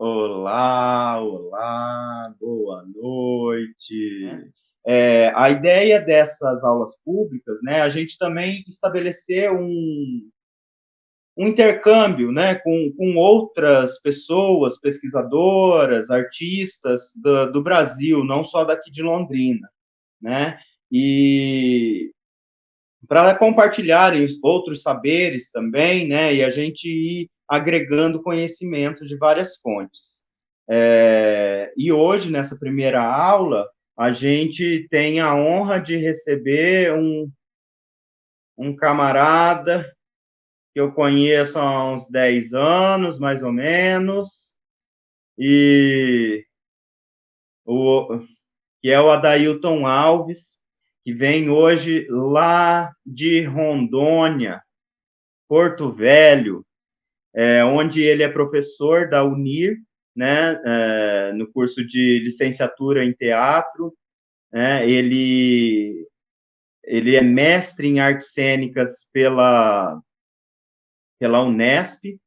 Olá, olá, boa noite. A ideia dessas aulas públicas, né, a gente também estabelecer um intercâmbio, né, com outras pessoas, pesquisadoras, artistas do Brasil, não só daqui de Londrina, né, e para compartilharem outros saberes também, né, e a gente ir agregando conhecimento de várias fontes. E hoje, nessa primeira aula, a gente tem a honra de receber um camarada que eu conheço há uns 10 anos, mais ou menos, e o, que é o Adailton Alves, que vem hoje lá de Rondônia, Porto Velho, onde ele é professor da UNIR, né, no curso de licenciatura em teatro, né, ele é mestre em artes cênicas pela Unesp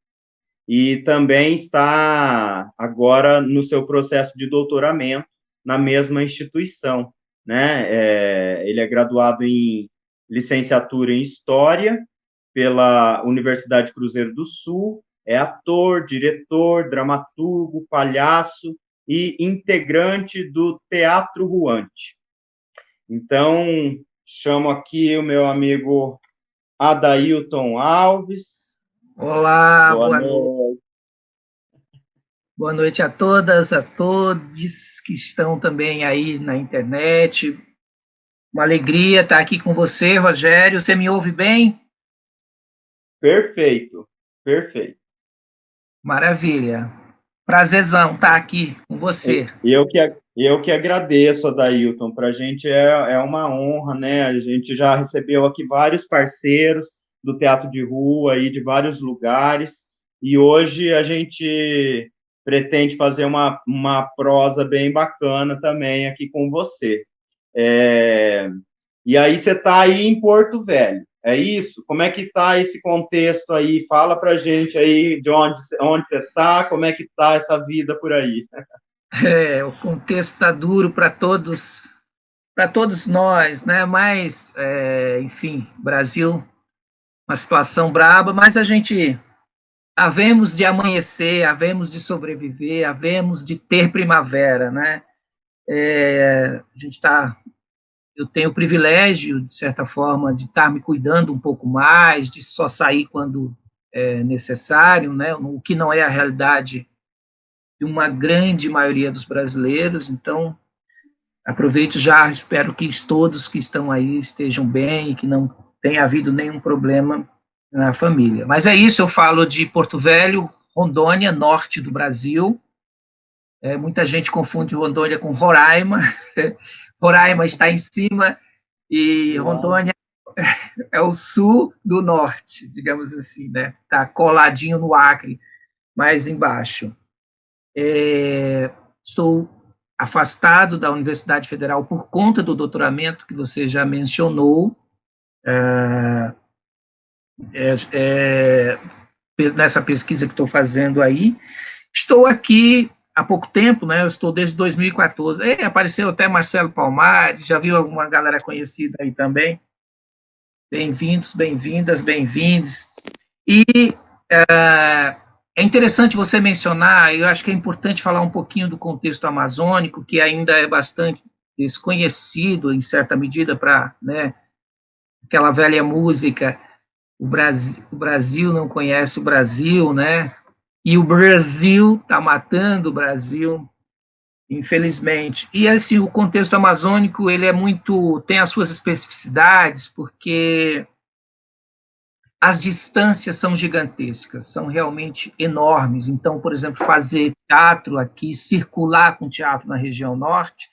e também está agora no seu processo de doutoramento na mesma instituição, né, ele é graduado em licenciatura em História pela Universidade Cruzeiro do Sul, é ator, diretor, dramaturgo, palhaço e integrante do Teatro Ruante. Então, chamo aqui o meu amigo Adailton Alves. Olá, Boa noite. boa noite a todas, a todos que estão também aí na internet. Uma alegria estar aqui com você, Rogério. Você me ouve bem? Perfeito, perfeito. Maravilha. Prazerzão estar aqui com você. Eu que agradeço, Adailton. Para a gente é uma honra, né? A gente já recebeu aqui vários parceiros do teatro de rua e de vários lugares, e hoje a gente pretende fazer uma prosa bem bacana também aqui com você. É, e aí você está aí em Porto Velho, é isso? Como é que está esse contexto aí? Fala para a gente aí de onde você está, como é que está essa vida por aí. O contexto está duro para todos nós, né? Mas, enfim, Brasil, uma situação braba, mas a gente havemos de amanhecer, havemos de sobreviver, havemos de ter primavera, né? A gente está eu tenho o privilégio, de certa forma, de estar me cuidando um pouco mais, de só sair quando é necessário, né? O que não é a realidade de uma grande maioria dos brasileiros. Então, aproveito já, espero que todos que estão aí estejam bem e que não tenha havido nenhum problema na família. Mas é isso, eu falo de Porto Velho, Rondônia, norte do Brasil. Muita gente confunde Rondônia com Roraima. Roraima está em cima e Rondônia é o sul do norte, digamos assim, né? Está coladinho no Acre, mais embaixo. Estou afastado da Universidade Federal por conta do doutoramento que você já mencionou, nessa pesquisa que estou fazendo aí. Estou aqui há pouco tempo, né? Eu estou desde 2014. Apareceu até Marcelo Palmares, já viu alguma galera conhecida aí também. Bem-vindos, bem-vindas, bem-vindos. E é interessante você mencionar, eu acho que é importante falar um pouquinho do contexto amazônico, que ainda é bastante desconhecido, em certa medida, para, né, aquela velha música, o Brasil não conhece o Brasil, né? E o Brasil está matando o Brasil, infelizmente. E assim, o contexto amazônico, ele é muito, tem as suas especificidades, porque as distâncias são gigantescas, são realmente enormes. Então, por exemplo, fazer teatro aqui, circular com teatro na região norte,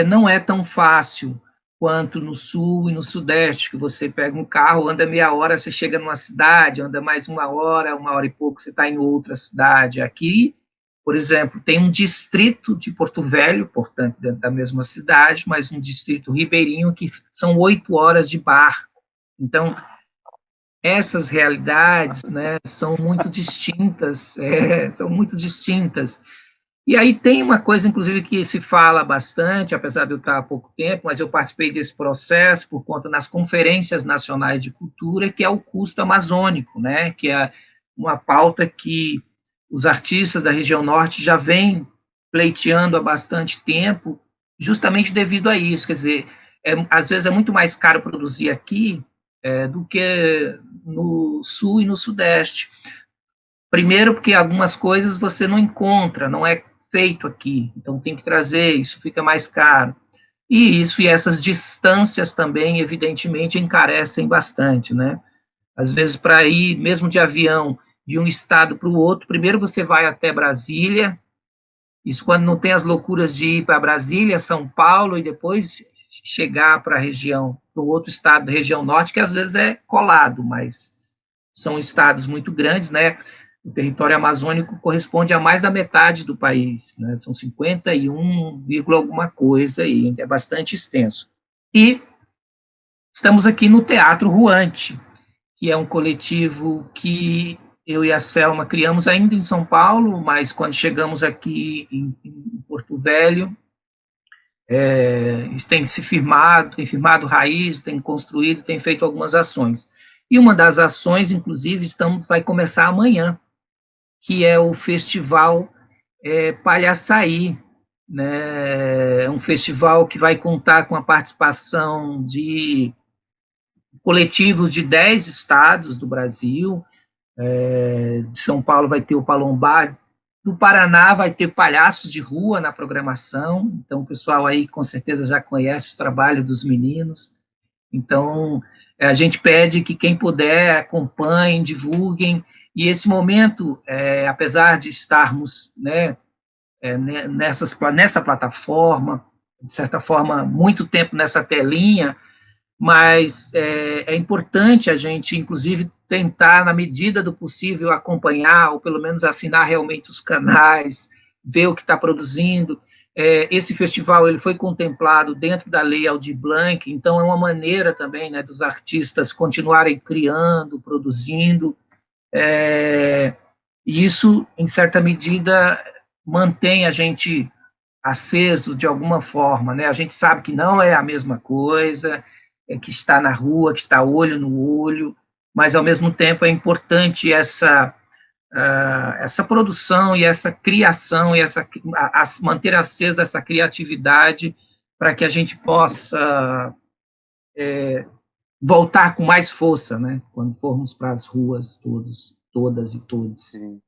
não é tão fácil quanto no sul e no sudeste, que você pega um carro, anda meia hora, você chega numa cidade, anda mais uma hora e pouco, você está em outra cidade. Aqui, por exemplo, tem um distrito de Porto Velho, portanto, dentro da mesma cidade, mas um distrito ribeirinho que são 8 horas de barco. Então, essas realidades, né, são muito distintas, são muito distintas. E aí tem uma coisa, inclusive, que se fala bastante, apesar de eu estar há pouco tempo, mas eu participei desse processo por conta das conferências nacionais de cultura, que é o custo amazônico, né, que é uma pauta que os artistas da região norte já vêm pleiteando há bastante tempo, justamente devido a isso. Quer dizer, às vezes é muito mais caro produzir aqui do que no sul e no sudeste. Primeiro, porque algumas coisas você não encontra, não é feito aqui, então tem que trazer, isso fica mais caro. E isso e essas distâncias também, evidentemente, encarecem bastante, né? Às vezes, para ir, mesmo de avião, de um estado para o outro, primeiro você vai até Brasília, isso quando não tem as loucuras de ir para Brasília, São Paulo, e depois chegar para a região, para o outro estado da região norte, que às vezes é colado, mas são estados muito grandes, né? O território amazônico corresponde a mais da metade do país, né? São 51, alguma coisa, e é bastante extenso. E estamos aqui no Teatro Ruante, que é um coletivo que eu e a Selma criamos ainda em São Paulo, mas quando chegamos aqui em Porto Velho, isso tem firmado raiz, tem construído, tem feito algumas ações. E uma das ações, inclusive, vai começar amanhã, que é o Festival Palhaçaí, né? É um festival que vai contar com a participação de coletivos de 10 estados do Brasil. De São Paulo vai ter o Palombá, do Paraná vai ter palhaços de rua na programação, então o pessoal aí com certeza já conhece o trabalho dos meninos. Então, a gente pede que quem puder acompanhem, divulguem, e esse momento, apesar de estarmos, né, nessa plataforma, de certa forma, muito tempo nessa telinha, mas é importante a gente, inclusive, tentar, na medida do possível, acompanhar, ou pelo menos assinar realmente os canais, ver o que está produzindo. Esse festival ele foi contemplado dentro da Lei Aldir Blanc, então é uma maneira também, né, dos artistas continuarem criando, produzindo, e isso, em certa medida, mantém a gente aceso de alguma forma, né? A gente sabe que não é a mesma coisa, que está na rua, que está olho no olho, mas ao mesmo tempo é importante essa produção e essa criação e manter acesa essa criatividade para que a gente possa voltar com mais força, né? Quando formos para as ruas todas e todos. Sim.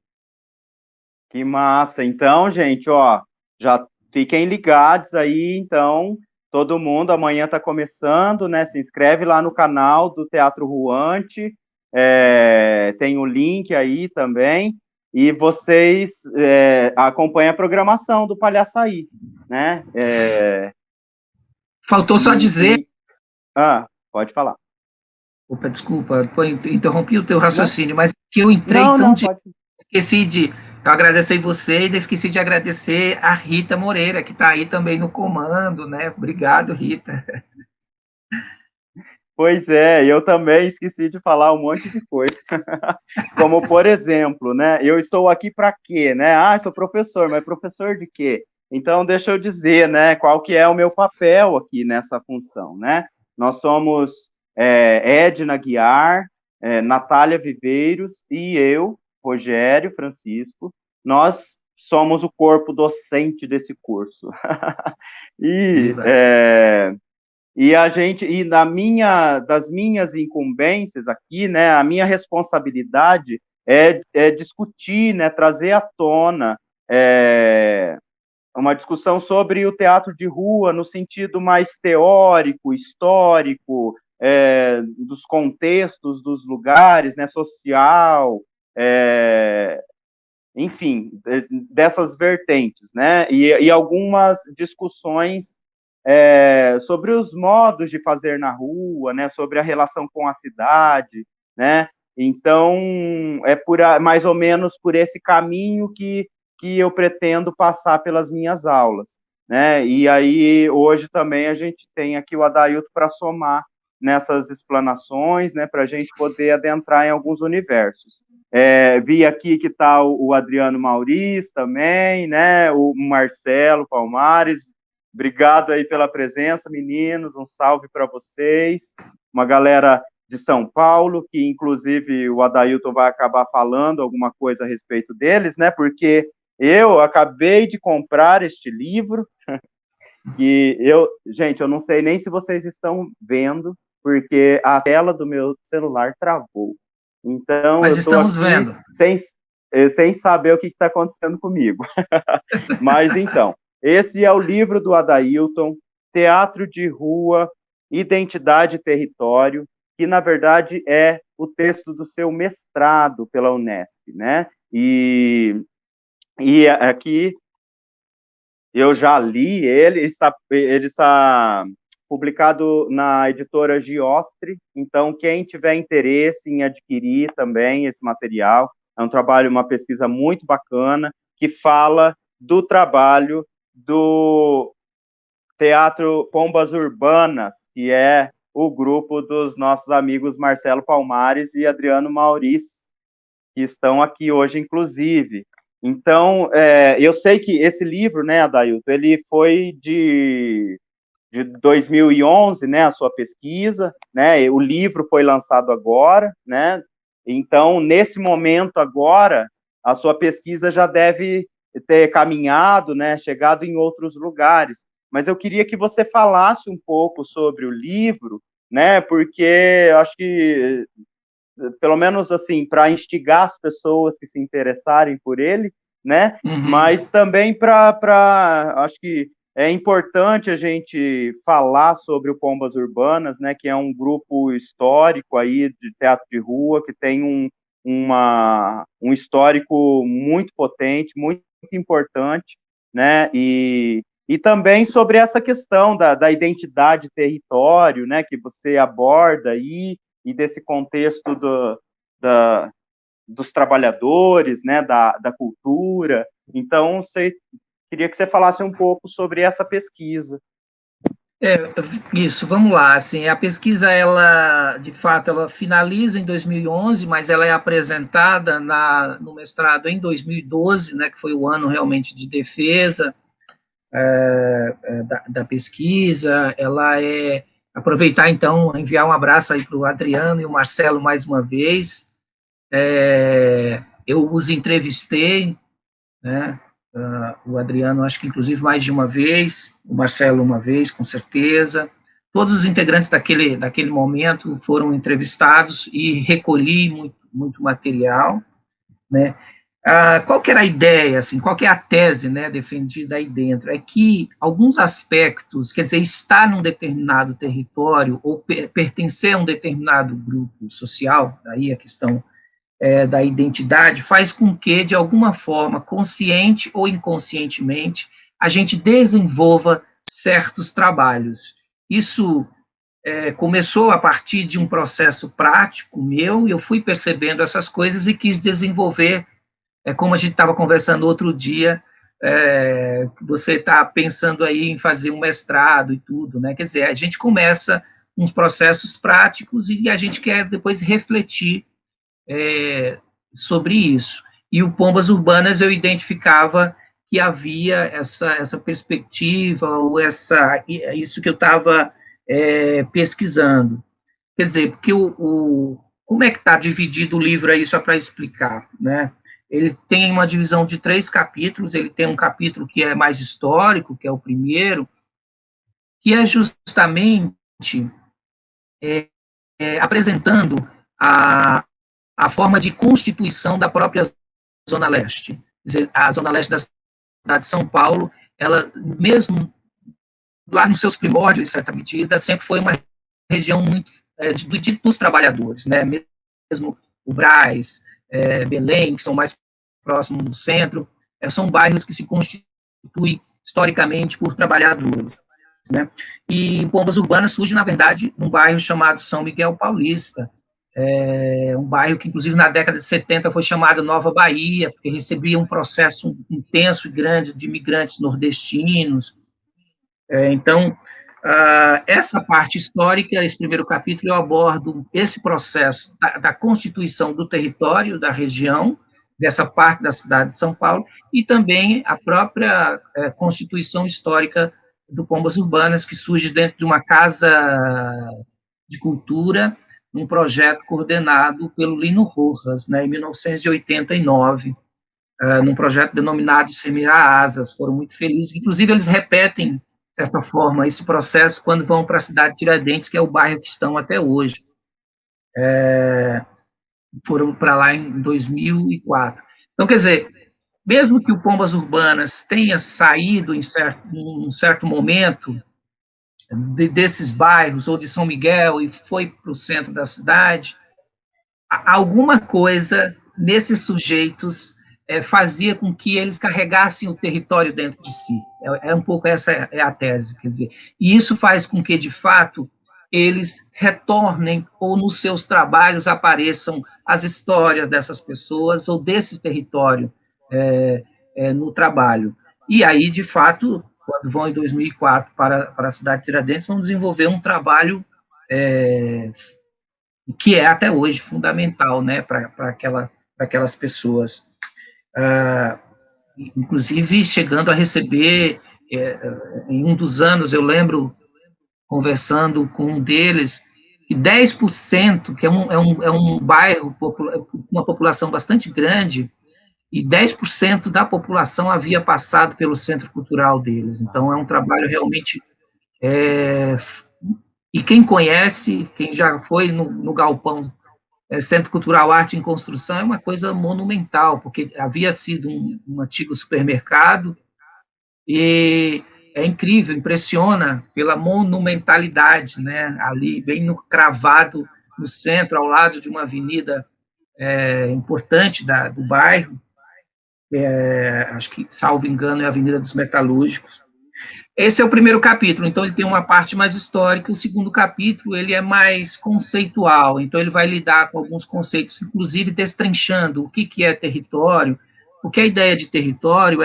Que massa. Então, gente, ó, já fiquem ligados aí, então, todo mundo, amanhã está começando, né? Se inscreve lá no canal do Teatro Ruante, tem o link aí também, e vocês acompanhem a programação do Palhaçaí, né? Faltou só dizer... Pode falar. Opa, desculpa, interrompi o teu Não? raciocínio, mas que eu entrei Não, de... pode. Esqueci de... Eu agradecer você e esqueci de agradecer a Rita Moreira, que está aí também no comando, né? Obrigado, Rita. Pois é, eu também esqueci de falar um monte de coisa. Como, por exemplo, né? Eu estou aqui para quê, né? Ah, sou professor, mas professor de quê? Então, deixa eu dizer, né? Qual que é o meu papel aqui nessa função, né? Nós somos Edna Guiar, Natália Viveiros e eu, Rogério Francisco. Nós somos o corpo docente desse curso. E a gente, das minhas incumbências aqui, né, a minha responsabilidade é discutir, né, trazer à tona uma discussão sobre o teatro de rua no sentido mais teórico, histórico, dos contextos dos lugares, né, social, enfim, dessas vertentes, né, e algumas discussões sobre os modos de fazer na rua, né, sobre a relação com a cidade, né, então é mais ou menos por esse caminho que eu pretendo passar pelas minhas aulas, né, e aí hoje também a gente tem aqui o Adailto para somar nessas explanações, né, para a gente poder adentrar em alguns universos. Vi aqui que está o Adriano Maurício também, né, o Marcelo Palmares. Obrigado aí pela presença, meninos, um salve para vocês. Uma galera de São Paulo, que inclusive o Adailton vai acabar falando alguma coisa a respeito deles, né, porque eu acabei de comprar este livro, que gente, eu não sei nem se vocês estão vendo, porque a tela do meu celular travou. Então, Mas eu estou estamos aqui vendo. sem saber o que está acontecendo comigo. Mas, então, esse é o livro do Adailton, Teatro de Rua, Identidade e Território, que, na verdade, é o texto do seu mestrado pela Unesp, né? E aqui eu já li ele está publicado na editora Giostre, então quem tiver interesse em adquirir também esse material, é um trabalho, uma pesquisa muito bacana, que fala do trabalho do Teatro Pombas Urbanas, que é o grupo dos nossos amigos Marcelo Palmares e Adriano Maurício, que estão aqui hoje, inclusive. Então, eu sei que esse livro, né, Adailton, ele foi de 2011, né, a sua pesquisa, né, o livro foi lançado agora, né, então, nesse momento agora, a sua pesquisa já deve ter caminhado, né, chegado em outros lugares, mas eu queria que você falasse um pouco sobre o livro, né, porque eu acho que pelo menos assim, para instigar as pessoas que se interessarem por ele, né? Mas também acho que é importante a gente falar sobre o Pombas Urbanas, né? Que é um grupo histórico aí de teatro de rua, que tem um histórico muito potente, muito importante, né? E também sobre essa questão da identidade território, né? Que você aborda aí, e desse contexto dos trabalhadores, né, da cultura. Então, queria que você falasse um pouco sobre essa pesquisa. Isso, vamos lá. Assim, a pesquisa, ela, de fato, ela finaliza em 2011, mas ela é apresentada no mestrado em 2012, né, que foi o ano realmente de defesa da pesquisa. Ela aproveitar, então, enviar um abraço aí para o Adriano e o Marcelo mais uma vez. Eu os entrevistei, né? O Adriano, acho que inclusive mais de uma vez, o Marcelo uma vez, com certeza. Todos os integrantes daquele momento foram entrevistados e recolhi muito material, né? Qual que era a ideia, assim, qual que é a tese, né, defendida aí dentro? É que alguns aspectos, quer dizer, estar num determinado território ou pertencer a um determinado grupo social, daí a questão da identidade, faz com que, de alguma forma, consciente ou inconscientemente, a gente desenvolva certos trabalhos. Isso começou a partir de um processo prático meu, e eu fui percebendo essas coisas e quis desenvolver, como a gente estava conversando outro dia, você está pensando aí em fazer um mestrado e tudo, né? Quer dizer, a gente começa uns processos práticos e a gente quer depois refletir sobre isso. E o Pombas Urbanas eu identificava que havia essa perspectiva, ou isso que eu estava pesquisando. Quer dizer, porque como é que está dividido o livro aí, só para explicar, né? Ele tem uma divisão de 3 capítulos, ele tem um capítulo que é mais histórico, que é o primeiro, que é justamente apresentando a forma de constituição da própria Zona Leste. Quer dizer, a Zona Leste da cidade de São Paulo, ela, mesmo lá nos seus primórdios, em certa medida, sempre foi uma região muito dos trabalhadores, né? Mesmo o Brás, Belém, que são mais próximos do centro, são bairros que se constituem historicamente por trabalhadores, né? E Pombas Urbanas surge, na verdade, num bairro chamado São Miguel Paulista, um bairro que, inclusive, na década de 70 foi chamado Nova Bahia, porque recebia um processo intenso e grande de imigrantes nordestinos. Então, Essa parte histórica, esse primeiro capítulo, eu abordo esse processo da constituição do território da região, dessa parte da cidade de São Paulo, e também a própria constituição histórica do Pombas Urbanas, que surge dentro de uma casa de cultura, num projeto coordenado pelo Lino Rojas, né, em 1989, num projeto denominado Semear Asas. Foram muito felizes. Inclusive, eles repetem, de certa forma, esse processo quando vão para a cidade de Tiradentes, que é o bairro que estão até hoje. Foram para lá em 2004. Então, quer dizer, mesmo que o Pombas Urbanas tenha saído em um certo momento desses bairros, ou de São Miguel, e foi para o centro da cidade, alguma coisa nesses sujeitos fazia com que eles carregassem o território dentro de si. Um pouco essa é a tese, quer dizer. E isso faz com que, de fato, eles retornem ou nos seus trabalhos apareçam as histórias dessas pessoas ou desse território no trabalho. E aí, de fato, quando vão em 2004 para a cidade de Tiradentes, vão desenvolver um trabalho que é até hoje fundamental, né, para aquelas pessoas. Inclusive, chegando a receber, em um dos anos, eu lembro, conversando com um deles, que 10%, que é um bairro com uma população bastante grande, e 10% da população havia passado pelo centro cultural deles. Então, é um trabalho realmente... e quem conhece, quem já foi no Galpão Centro Cultural Arte em Construção, é uma coisa monumental, porque havia sido um antigo supermercado, e é incrível, impressiona pela monumentalidade, né? Ali, bem cravado no centro, ao lado de uma avenida importante do bairro, acho que, salvo engano, é a Avenida dos Metalúrgicos. Esse é o primeiro capítulo, então ele tem uma parte mais histórica. O segundo capítulo ele é mais conceitual, então ele vai lidar com alguns conceitos, inclusive destrinchando o que é território, porque a ideia de território,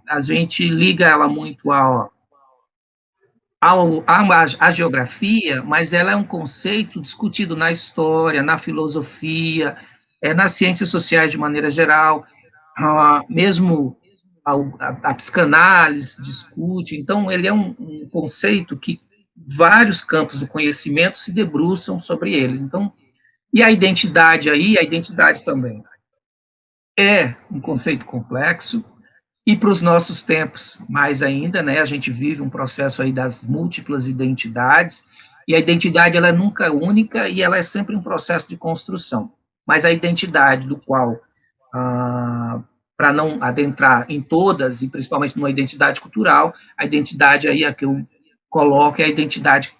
a gente liga ela muito à geografia, mas ela é um conceito discutido na história, na filosofia, nas ciências sociais de maneira geral, mesmo a psicanálise discute. Então, ele é um conceito que vários campos do conhecimento se debruçam sobre eles. Então, e a identidade também é um conceito complexo, e para os nossos tempos, mais ainda, né, a gente vive um processo aí das múltiplas identidades, e a identidade ela é nunca única e ela é sempre um processo de construção. Mas a identidade do qual, para não adentrar em todas, e principalmente numa identidade cultural, a identidade aí a que eu coloco é a identidade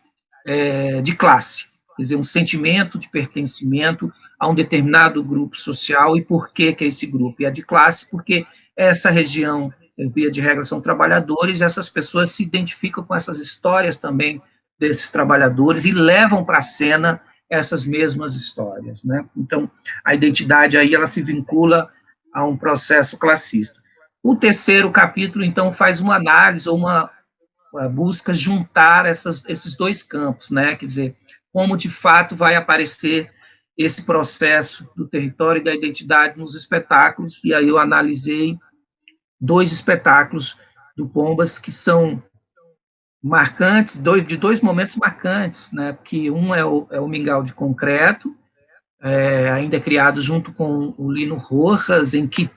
de classe, quer dizer, um sentimento de pertencimento a um determinado grupo social. E por que é esse grupo? E é de classe porque essa região, via de regra, são trabalhadores, e essas pessoas se identificam com essas histórias também desses trabalhadores e levam para a cena essas mesmas histórias, né? Então, a identidade aí, ela se vincula a um processo classista. O terceiro capítulo, então, faz uma análise ou uma busca juntar esses dois campos, né? Quer dizer, como de fato vai aparecer esse processo do território e da identidade nos espetáculos. E aí eu analisei 2 espetáculos do Pombas que são marcantes, de dois momentos marcantes, né? Porque um é o Mingau de Concreto, ainda criado junto com o Lino Rojas, em que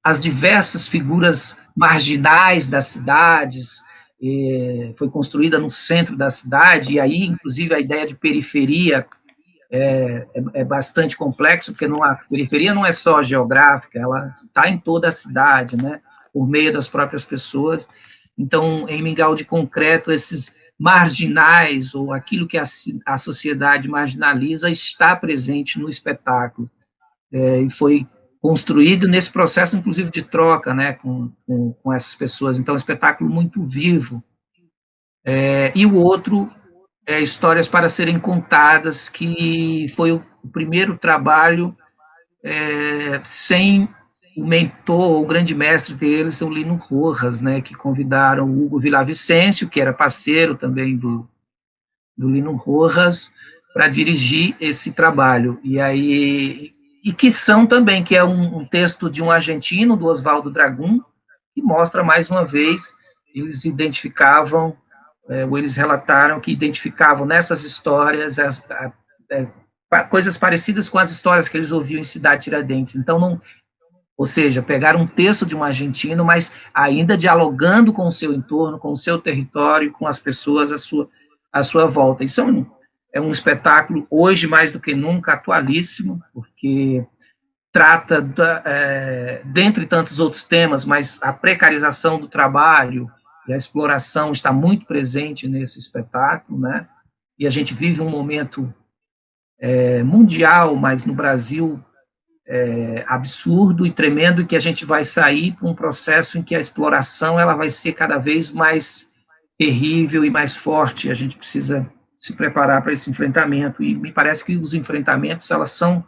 as diversas figuras marginais das cidades, foi construída no centro da cidade, e aí, inclusive, a ideia de periferia é bastante complexo, porque a periferia não é só geográfica, ela está em toda a cidade, né, por meio das próprias pessoas. Então, em Mingau de Concreto, esses marginais, ou aquilo que a sociedade marginaliza, está presente no espetáculo, e foi construído nesse processo, inclusive, de troca, né, com essas pessoas. Então, é um espetáculo muito vivo. E o outro Histórias para Serem Contadas, que foi o primeiro trabalho sem o mentor, o grande mestre deles é o Lino Rojas, né, que convidaram o Hugo Villavicencio, que era parceiro também do Lino Rojas, para dirigir esse trabalho. E aí, e que são também, que é um texto de um argentino, do Oswaldo Dragum, que mostra mais uma vez, eles identificavam, ou eles relataram que identificavam nessas histórias coisas parecidas com as histórias que eles ouviam em Cidade Tiradentes. Então, não, ou seja, pegar um texto de um argentino, mas ainda dialogando com o seu entorno, com o seu território, com as pessoas à sua volta. Isso é um espetáculo, hoje mais do que nunca, atualíssimo, porque trata, dentre tantos outros temas, mas a precarização do trabalho e a exploração está muito presente nesse espetáculo, né? E a gente vive um momento mundial, mas no Brasil absurdo e tremendo, e que a gente vai sair para um processo em que a exploração ela vai ser cada vez mais terrível e mais forte. A gente precisa se preparar para esse enfrentamento, e me parece que os enfrentamentos, elas são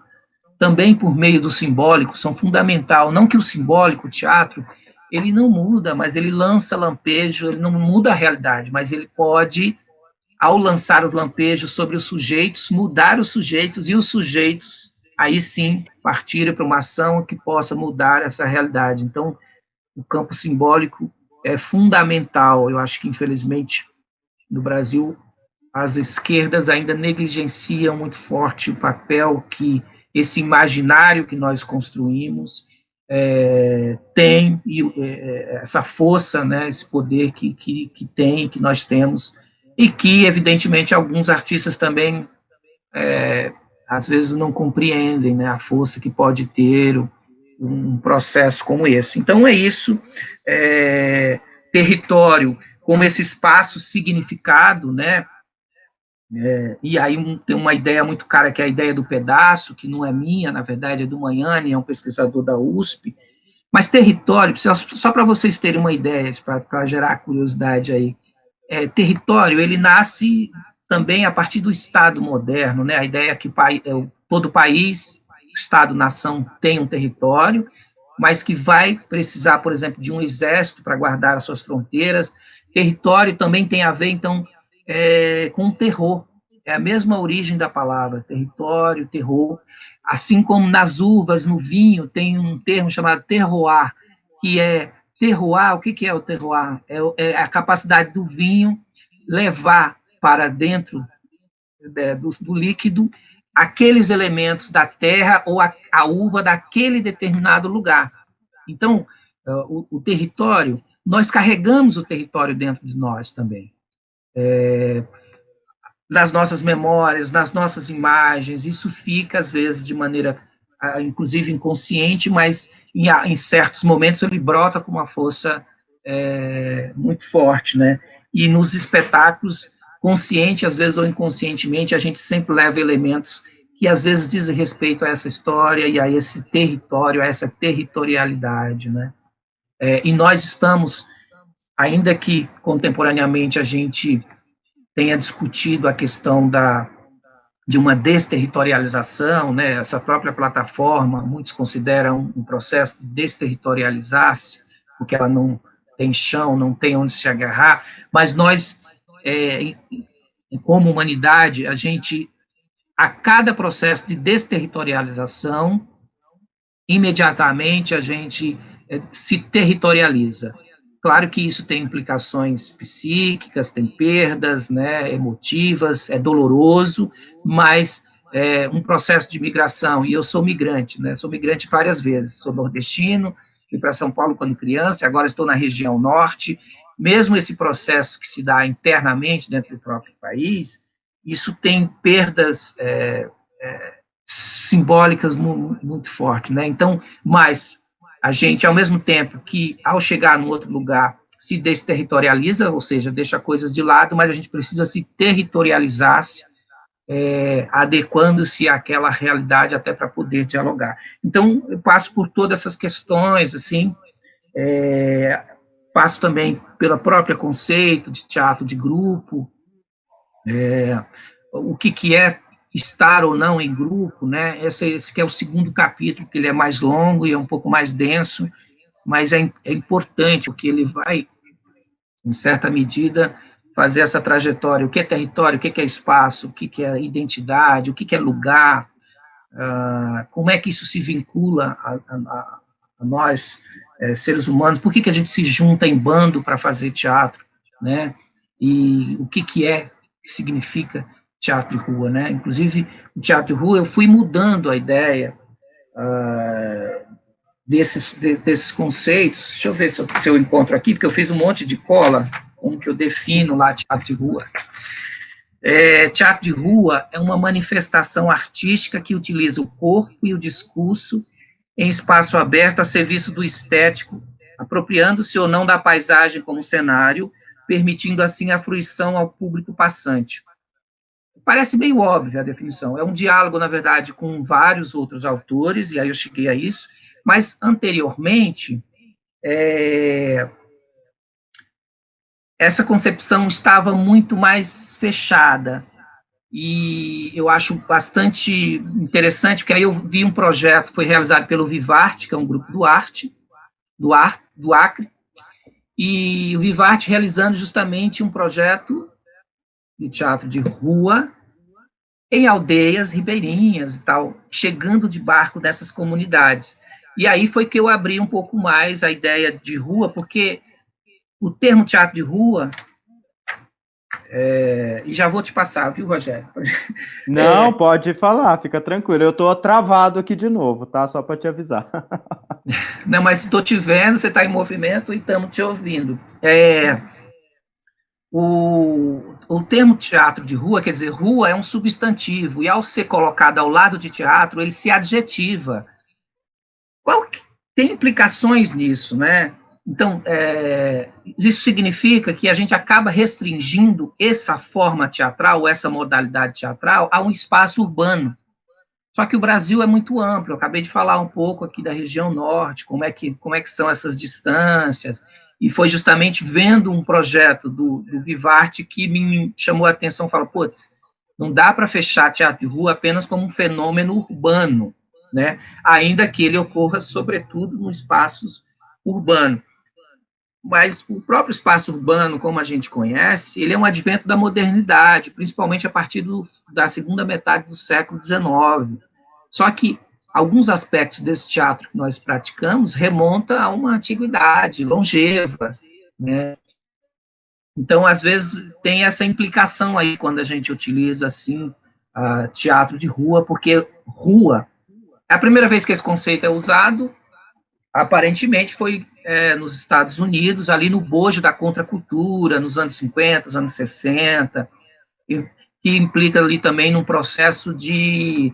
também por meio do simbólico, são fundamental. Não que o simbólico, o teatro, ele não muda, mas ele lança lampejo, ele não muda a realidade, mas ele pode, ao lançar os lampejos sobre os sujeitos, mudar os sujeitos, e os sujeitos, aí sim, partirem para uma ação que possa mudar essa realidade. Então, o campo simbólico é fundamental. Eu acho que, infelizmente, no Brasil, as esquerdas ainda negligenciam muito forte o papel que esse imaginário que nós construímos tem, e essa força, né, esse poder que tem, que nós temos, e que, evidentemente, alguns artistas também, às vezes, não compreendem, né, a força que pode ter um processo como esse. Então, é isso. Território como esse espaço significado, né? E aí tem uma ideia muito cara, que é a ideia do pedaço, que não é minha, na verdade é do Magnani, é um pesquisador da USP. Mas território, só para vocês terem uma ideia, para gerar curiosidade aí, território, ele nasce também a partir do Estado moderno, né? A ideia é que todo país, Estado-nação, tem um território, mas que vai precisar, por exemplo, de um exército para guardar as suas fronteiras. Território também tem a ver, então, com o terror. É a mesma origem da palavra, território, terror. Assim como nas uvas, no vinho, tem um termo chamado terroir, que é terroir. O que é o terroir? É a capacidade do vinho levar para dentro do líquido aqueles elementos da terra ou a uva daquele determinado lugar. Então, o território, nós carregamos o território dentro de nós também. Nas nossas memórias, nas nossas imagens, isso fica, às vezes, de maneira, inclusive, inconsciente, mas em certos momentos ele brota com uma força muito forte, né? E nos espetáculos, consciente, às vezes, ou inconscientemente, a gente sempre leva elementos que, às vezes, dizem respeito a essa história e a esse território, a essa territorialidade, né? E nós estamos, ainda que contemporaneamente a gente tenha discutido a questão de uma desterritorialização, né? Essa própria plataforma, muitos consideram um processo de desterritorializar-se, porque ela não tem chão, não tem onde se agarrar, mas nós, como humanidade, a cada processo de desterritorialização, imediatamente a gente se territorializa. Claro que isso tem implicações psíquicas, tem perdas, né, emotivas, é doloroso, mas um processo de migração, e eu sou migrante, né, sou migrante várias vezes, sou nordestino, fui para São Paulo quando criança, agora estou na região norte. Mesmo esse processo que se dá internamente dentro do próprio país, isso tem perdas simbólicas muito fortes, né? Então, mas a gente, ao mesmo tempo que, ao chegar num outro lugar, se desterritorializa, ou seja, deixa coisas de lado, mas a gente precisa se territorializar-se, adequando-se àquela realidade até para poder dialogar. Então, eu passo por todas essas questões, assim, passo também pelo próprio conceito de teatro de grupo, o que é estar ou não em grupo, né? Esse que é o segundo capítulo, que ele é mais longo e é um pouco mais denso, mas é importante, porque ele vai, em certa medida, fazer essa trajetória. O que é território, o que é espaço, o que é identidade, o que é lugar, como é que isso se vincula a nós, seres humanos, por que a gente se junta em bando para fazer teatro, né? E o que significa teatro de rua, né? Inclusive, o teatro de rua, eu fui mudando a ideia desses conceitos. Deixa eu ver se eu encontro aqui, porque eu fiz um monte de cola, como que eu defino lá teatro de rua. Teatro de rua é uma manifestação artística que utiliza o corpo e o discurso em espaço aberto a serviço do estético, apropriando-se ou não da paisagem como cenário, permitindo assim a fruição ao público passante. Parece meio óbvia a definição. É um diálogo, na verdade, com vários outros autores, e aí eu cheguei a isso, mas anteriormente, essa concepção estava muito mais fechada, e eu acho bastante interessante, porque aí eu vi um projeto, foi realizado pelo Vivarte, que é um grupo do Acre, e o Vivarte realizando justamente um projeto de teatro de rua em aldeias ribeirinhas e tal, chegando de barco nessas comunidades. E aí foi que eu abri um pouco mais a ideia de rua, porque o termo teatro de rua, e já vou te passar, viu, Rogério? Não, pode falar, fica tranquilo. Eu tô travado aqui de novo, tá? Só para te avisar. Não, mas estou te vendo, você está em movimento e estamos te ouvindo. O termo teatro de rua, quer dizer, rua é um substantivo, e ao ser colocado ao lado de teatro, ele se adjetiva. Tem implicações nisso, né? Então, isso significa que a gente acaba restringindo essa forma teatral, essa modalidade teatral, a um espaço urbano. Só que o Brasil é muito amplo. Eu acabei de falar um pouco aqui da região norte, como é que são essas distâncias, e foi justamente vendo um projeto do Vivarte que me chamou a atenção, falou, putz, não dá para fechar teatro de rua apenas como um fenômeno urbano, né? Ainda que ele ocorra, sobretudo, nos espaços urbanos. Mas o próprio espaço urbano, como a gente conhece, ele é um advento da modernidade, principalmente a partir da segunda metade do século XIX. Só que alguns aspectos desse teatro que nós praticamos remontam a uma antiguidade longeva, né? Então, às vezes, tem essa implicação aí quando a gente utiliza, assim, teatro de rua, porque rua, é a primeira vez que esse conceito é usado, aparentemente foi nos Estados Unidos, ali no bojo da contracultura, nos anos 50, nos anos 60, que implica ali também num processo de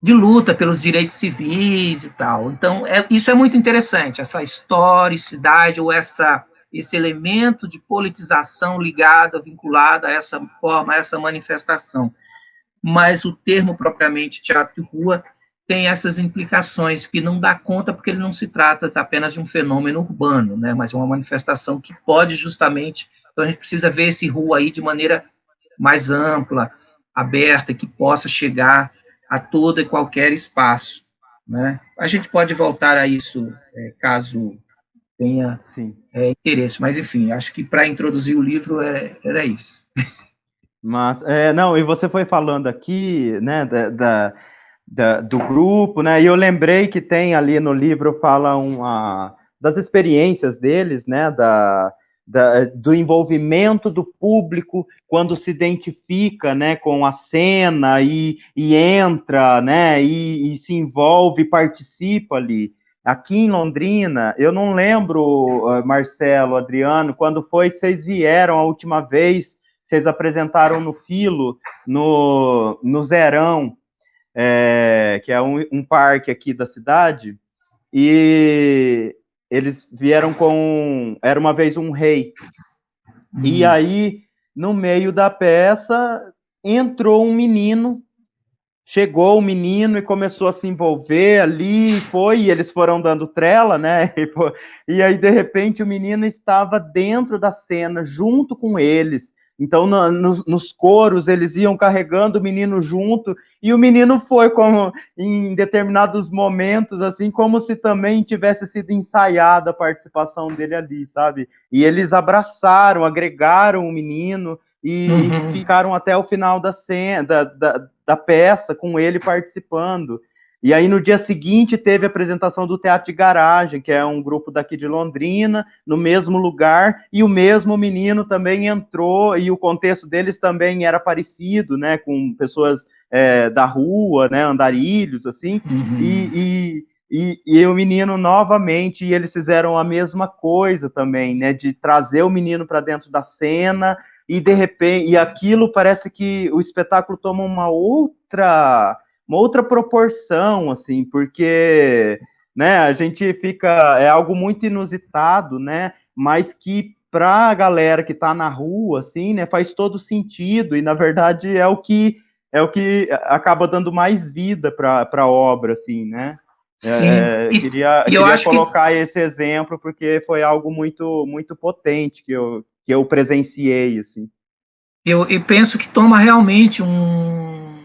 luta pelos direitos civis e tal. Então, isso é muito interessante, essa historicidade ou esse elemento de politização ligado, vinculado a essa forma, a essa manifestação. Mas o termo propriamente teatro de rua tem essas implicações que não dá conta, porque ele não se trata apenas de um fenômeno urbano, né, mas é uma manifestação que pode justamente, então a gente precisa ver esse rua aí de maneira mais ampla, aberta, que possa chegar a todo e qualquer espaço, né. A gente pode voltar a isso, caso tenha interesse, mas enfim, acho que para introduzir o livro era isso. Mas, não, e você foi falando aqui, né, do grupo, né, e eu lembrei que tem ali no livro, fala das experiências deles, né, do envolvimento do público quando se identifica, né, com a cena e entra, né, e se envolve, participa ali. Aqui em Londrina, eu não lembro, Marcelo, Adriano, quando foi que vocês vieram a última vez, vocês apresentaram no Filo, no Zerão, que é um parque aqui da cidade, e eles vieram com Era Uma Vez um Rei. E aí, no meio da peça, entrou um menino, chegou o menino e começou a se envolver ali, e eles foram dando trela, né? E aí, de repente, o menino estava dentro da cena, junto com eles, Então, nos coros, eles iam carregando o menino junto, e o menino foi, como em determinados momentos, assim, como se também tivesse sido ensaiada a participação dele ali, sabe? E eles abraçaram, agregaram o menino, e ficaram até o final da cena, da peça, com ele participando. E aí, no dia seguinte, teve a apresentação do Teatro de Garagem, que é um grupo daqui de Londrina, no mesmo lugar, e o mesmo menino também entrou, e o contexto deles também era parecido, né, com pessoas da rua, né, andarilhos, assim, e o menino novamente, e eles fizeram a mesma coisa também, né, de trazer o menino para dentro da cena, e de repente, e aquilo parece que o espetáculo toma uma outra proporção, assim, porque, né, a gente fica, é algo muito inusitado, né, mas que para a galera que está na rua, assim, né, faz todo sentido, e na verdade é o que acaba dando mais vida para a obra, assim, né. Sim, Queria colocar esse exemplo, porque foi algo muito, muito potente que eu presenciei, assim. Eu penso que toma realmente um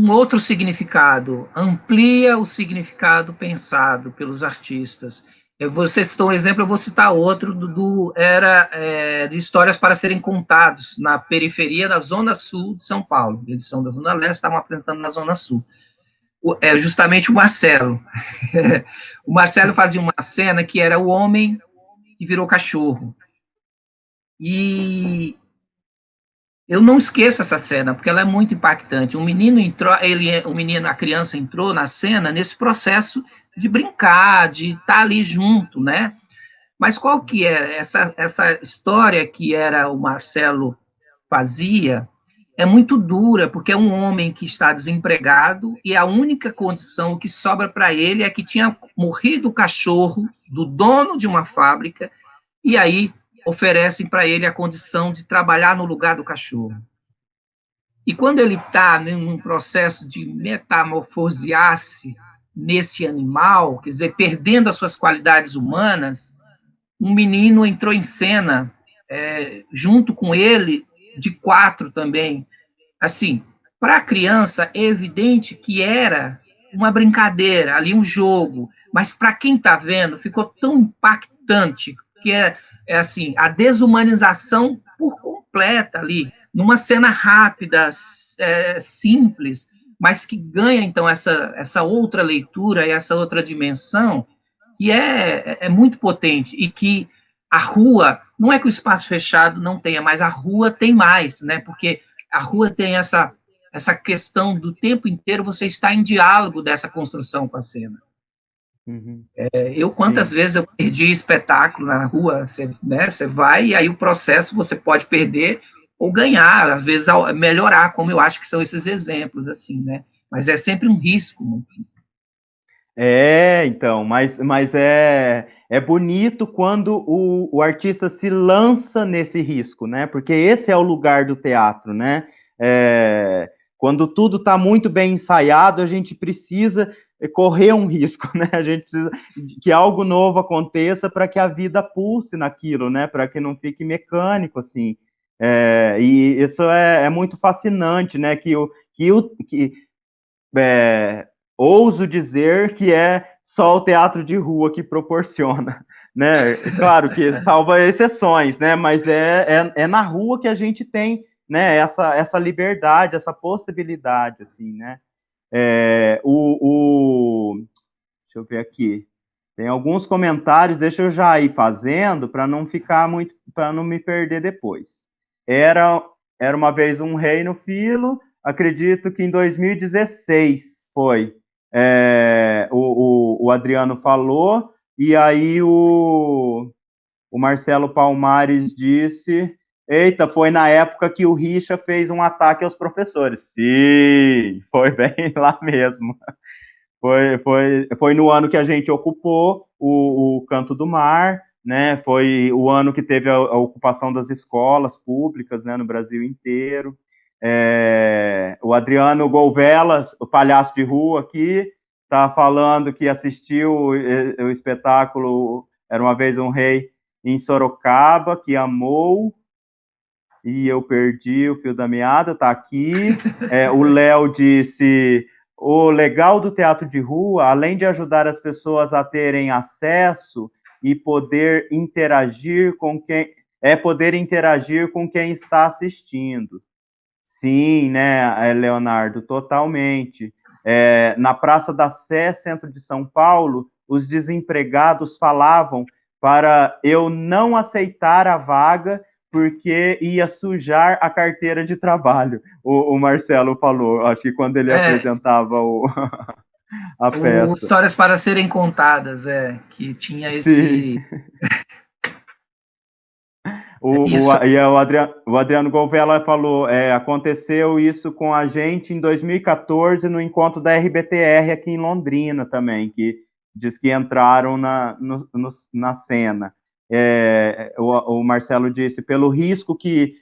outro significado, amplia o significado pensado pelos artistas. Você citou um exemplo, eu vou citar outro, de Histórias para Serem Contados, na periferia da Zona Sul de São Paulo. Eles são da Zona Leste, estavam apresentando na Zona Sul. É justamente o Marcelo. O Marcelo fazia uma cena que era o homem que virou cachorro. E eu não esqueço essa cena, porque ela é muito impactante. A criança entrou na cena nesse processo de brincar, de estar ali junto, né? Mas qual que é essa história que era o Marcelo fazia? É muito dura, porque é um homem que está desempregado e a única condição que sobra para ele é que tinha morrido o cachorro do dono de uma fábrica e aí oferecem para ele a condição de trabalhar no lugar do cachorro. E quando ele está num processo de metamorfosear-se nesse animal, quer dizer, perdendo as suas qualidades humanas, um menino entrou em cena junto com ele, de 4 também. Assim, para a criança é evidente que era uma brincadeira, ali um jogo, mas para quem está vendo ficou tão impactante que é assim, a desumanização por completa ali, numa cena rápida, simples, mas que ganha então essa outra leitura e essa outra dimensão que é muito potente e que a rua, não é que o espaço fechado não tenha, mas a rua tem mais, né? Porque a rua tem essa questão do tempo inteiro você está em diálogo dessa construção com a cena. Quantas vezes eu perdi espetáculo na rua, você vai e aí o processo você pode perder ou ganhar, às vezes melhorar, como eu acho que são esses exemplos, assim, né? Mas é sempre um risco. Então, mas é bonito quando o artista se lança nesse risco, né? Porque esse é o lugar do teatro, né? Quando tudo está muito bem ensaiado, a gente precisa correr um risco, né? A gente precisa que algo novo aconteça para que a vida pulse naquilo, né? Para que não fique mecânico, assim. E isso é muito fascinante, né? Ouso dizer que é só o teatro de rua que proporciona, né? Claro que salva exceções, né? Mas é na rua que a gente tem, né? Essa liberdade, essa possibilidade, assim, né? Deixa eu ver aqui. Tem alguns comentários, deixa eu já ir fazendo para não ficar muito, para não me perder depois. Era uma vez um rei no filo, acredito que em 2016 foi. O Adriano falou, e aí o Marcelo Palmares disse: eita, foi na época que o Richa fez um ataque aos professores. Sim, foi bem lá mesmo. Foi no ano que a gente ocupou o Canto do Mar, né? Foi o ano que teve a ocupação das escolas públicas, né, no Brasil inteiro. O Adriano Golvela, o palhaço de rua aqui, está falando que assistiu o espetáculo Era uma Vez um Rei em Sorocaba, que amou. e eu perdi o fio da meada, tá aqui. O Léo disse: o legal do teatro de rua, além de ajudar as pessoas a terem acesso e poder interagir com quem está assistindo. Sim, né, Leonardo, totalmente. Na Praça da Sé, centro de São Paulo, os desempregados falavam para eu não aceitar a vaga porque ia sujar a carteira de trabalho. O Marcelo falou, acho que quando ele apresentava a peça. Histórias para serem contadas, que tinha esse... O Adriano Gouveia falou, aconteceu isso com a gente em 2014 no encontro da RBTR aqui em Londrina também, que diz que entraram na cena. O Marcelo disse, pelo risco que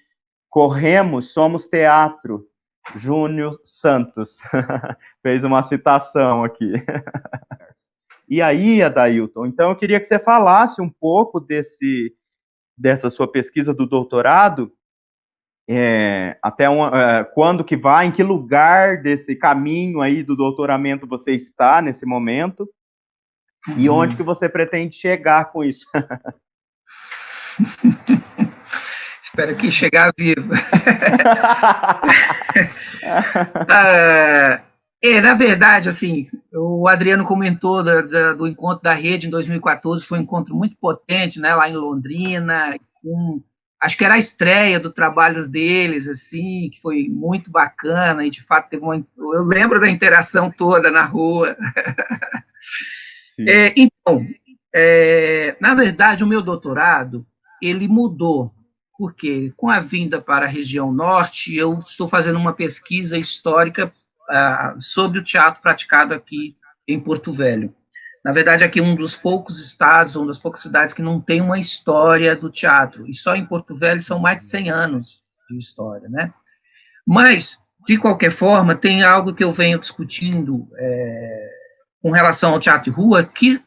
corremos, somos teatro. Júnior Santos fez uma citação aqui. E aí, Adailton, então eu queria que você falasse um pouco dessa sua pesquisa do doutorado, quando que vai, em que lugar desse caminho aí do doutoramento você está nesse momento, e onde que você pretende chegar com isso? Espero que chegar vivo. Na verdade, assim, o Adriano comentou do encontro da rede em 2014, foi um encontro muito potente, né, lá em Londrina, acho que era a estreia do trabalho deles, assim, que foi muito bacana, e de fato eu lembro da interação toda na rua. Então, na verdade, o meu doutorado, ele mudou, porque com a vinda para a região norte, eu estou fazendo uma pesquisa histórica sobre o teatro praticado aqui em Porto Velho. Na verdade, aqui é um dos poucos estados, uma das poucas cidades que não tem uma história do teatro, e só em Porto Velho são mais de 100 anos de história, né? Mas, de qualquer forma, tem algo que eu venho discutindo com relação ao teatro de rua, que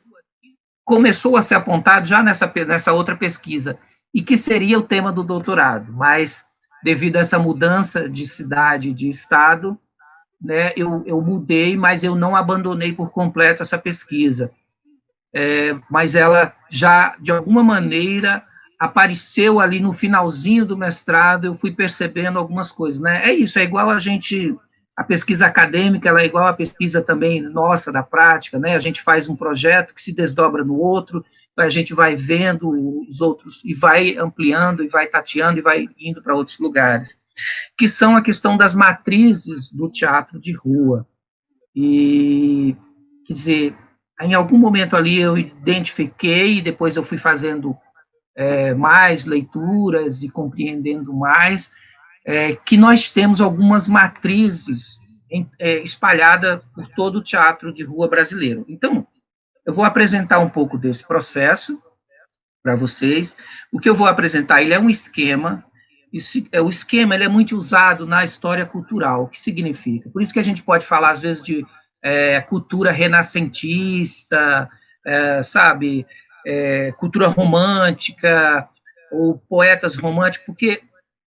começou a ser apontado já nessa outra pesquisa, e que seria o tema do doutorado, mas, devido a essa mudança de cidade e de estado, né, eu mudei, mas eu não abandonei por completo essa pesquisa. Mas ela já, de alguma maneira, apareceu ali no finalzinho do mestrado, eu fui percebendo algumas coisas, né? É igual a pesquisa acadêmica, ela é igual a pesquisa também nossa, da prática, né? A gente faz um projeto que se desdobra no outro, a gente vai vendo os outros e vai ampliando, e vai tateando, e vai indo para outros lugares, que são a questão das matrizes do teatro de rua. E, quer dizer, em algum momento ali eu identifiquei, e depois eu fui fazendo mais leituras e compreendendo mais, que nós temos algumas matrizes espalhadas por todo o teatro de rua brasileiro. Então, eu vou apresentar um pouco desse processo para vocês. O que eu vou apresentar, ele é um esquema. O esquema ele é muito usado na história cultural. O que significa? Por isso que a gente pode falar, às vezes, de cultura renascentista, sabe, cultura romântica, ou poetas românticos, porque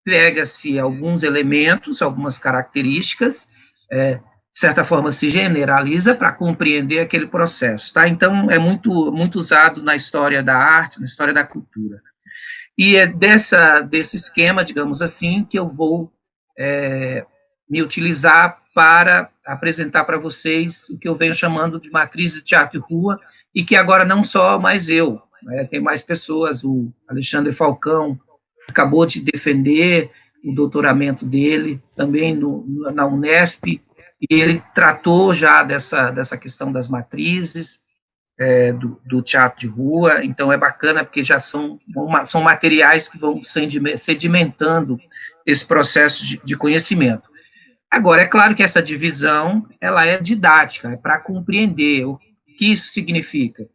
pega-se alguns elementos, algumas características, de certa forma se generaliza para compreender aquele processo, tá? Então, é muito, muito usado na história da arte, na história da cultura. E é desse esquema, digamos assim, que eu vou me utilizar para apresentar para vocês o que eu venho chamando de matriz de teatro e rua, e que agora não só mais eu, né, tem mais pessoas, o Alexandre Falcão acabou de defender o doutoramento dele, também na Unesp, e ele tratou já dessa questão das matrizes, do teatro de rua, então é bacana, porque já são materiais que vão sedimentando esse processo de conhecimento. Agora, é claro que essa divisão, ela é didática, é para compreender o que isso significa.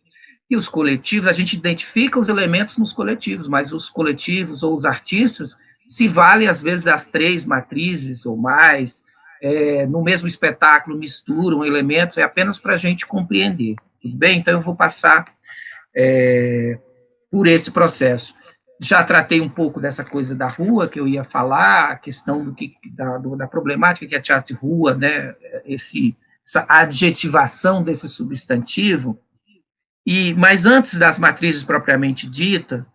E os coletivos, a gente identifica os elementos nos coletivos, mas os coletivos ou os artistas se valem, às vezes, das 3 matrizes ou mais, no mesmo espetáculo misturam elementos, é apenas para a gente compreender, tudo bem? Então, eu vou passar por esse processo. já tratei um pouco dessa coisa da rua, que eu ia falar, a questão da problemática que é teatro de rua, né, essa adjetivação desse substantivo, mas antes das matrizes propriamente dita,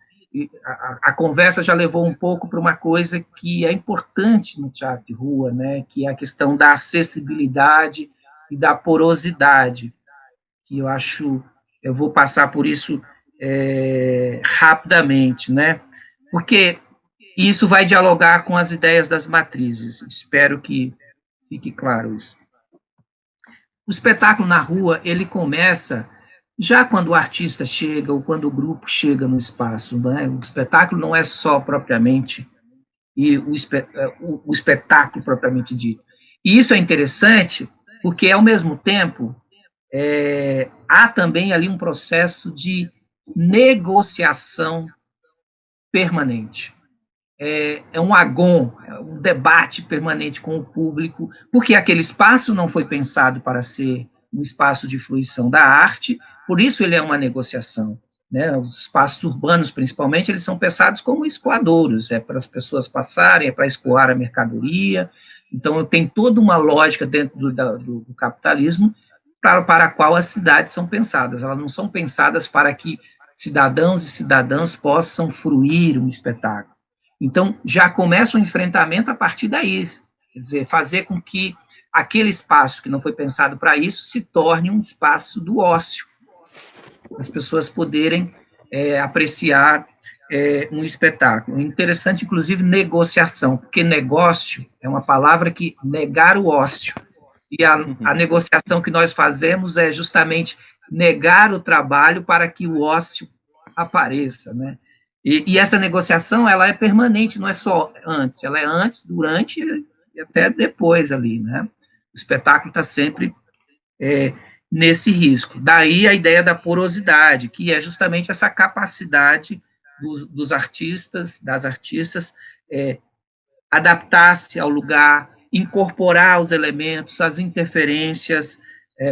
a conversa já levou um pouco para uma coisa que é importante no teatro de rua, né, que é a questão da acessibilidade e da porosidade, que eu vou passar por isso rapidamente, né, porque isso vai dialogar com as ideias das matrizes, espero que fique claro isso. O espetáculo na rua, ele começa já quando o artista chega ou quando o grupo chega no espaço, né? O espetáculo não é só propriamente o espetáculo propriamente dito. E isso é interessante porque, ao mesmo tempo, há também ali um processo de negociação permanente. É um agon, um debate permanente com o público, porque aquele espaço não foi pensado para ser um espaço de fruição da arte, por isso ele é uma negociação. Né? Os espaços urbanos, principalmente, eles são pensados como escoadouros, é para as pessoas passarem, é para escoar a mercadoria, então tem toda uma lógica dentro do capitalismo para a qual as cidades são pensadas, elas não são pensadas para que cidadãos e cidadãs possam fruir um espetáculo. Então, já começa o enfrentamento a partir daí, quer dizer, fazer com que aquele espaço que não foi pensado para isso se torne um espaço do ócio, as pessoas poderem apreciar um espetáculo. Interessante, inclusive, negociação, porque negócio é uma palavra que negar o ócio, e a negociação que nós fazemos é justamente negar o trabalho para que o ócio apareça, né? E essa negociação, ela é permanente, não é só antes, ela é antes, durante e até depois ali, né? O espetáculo está sempre nesse risco. Daí a ideia da porosidade, que é justamente essa capacidade dos artistas, das artistas, adaptar-se ao lugar, incorporar os elementos, as interferências,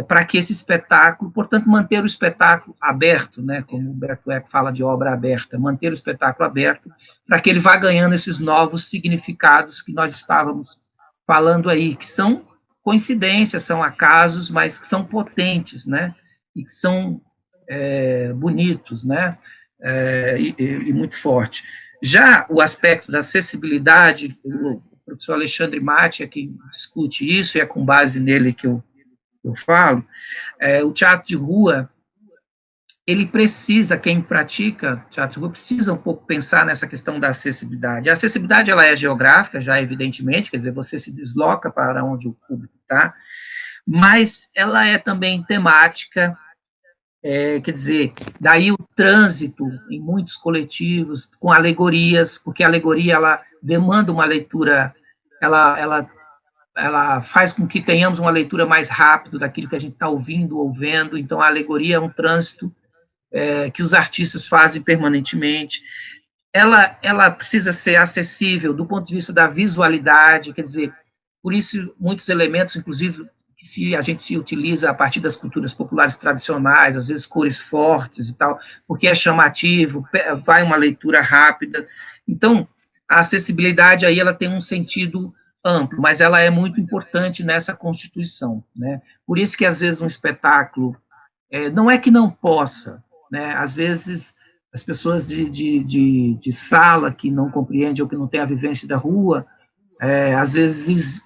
para que esse espetáculo, portanto, manter o espetáculo aberto, né, como o Humberto Eco fala de obra aberta, manter o espetáculo aberto, para que ele vá ganhando esses novos significados que nós estávamos falando aí, que são coincidências, são acasos, mas que são potentes, né, e que são bonitos, né, e muito forte. Já o aspecto da acessibilidade, o professor Alexandre Matti é quem discute isso, e é com base nele que eu falo, o teatro de rua, ele precisa, quem pratica teatro de rua, precisa um pouco pensar nessa questão da acessibilidade. A acessibilidade, ela é geográfica, já evidentemente, quer dizer, você se desloca para onde o público está, mas ela é também temática, quer dizer, daí o trânsito em muitos coletivos, com alegorias, porque a alegoria, ela demanda uma leitura, ela faz com que tenhamos uma leitura mais rápida daquilo que a gente está ouvindo ou vendo, então a alegoria é um trânsito que os artistas fazem permanentemente. Ela precisa ser acessível do ponto de vista da visualidade, quer dizer, por isso muitos elementos, inclusive, se a gente se utiliza a partir das culturas populares tradicionais, às vezes cores fortes e tal, porque é chamativo, vai uma leitura rápida. Então, a acessibilidade aí ela tem um sentido amplo, mas ela é muito importante nessa constituição, né? Por isso que, às vezes, um espetáculo, não é que não possa, né? Às vezes, as pessoas de sala que não compreendem ou que não têm a vivência da rua, às vezes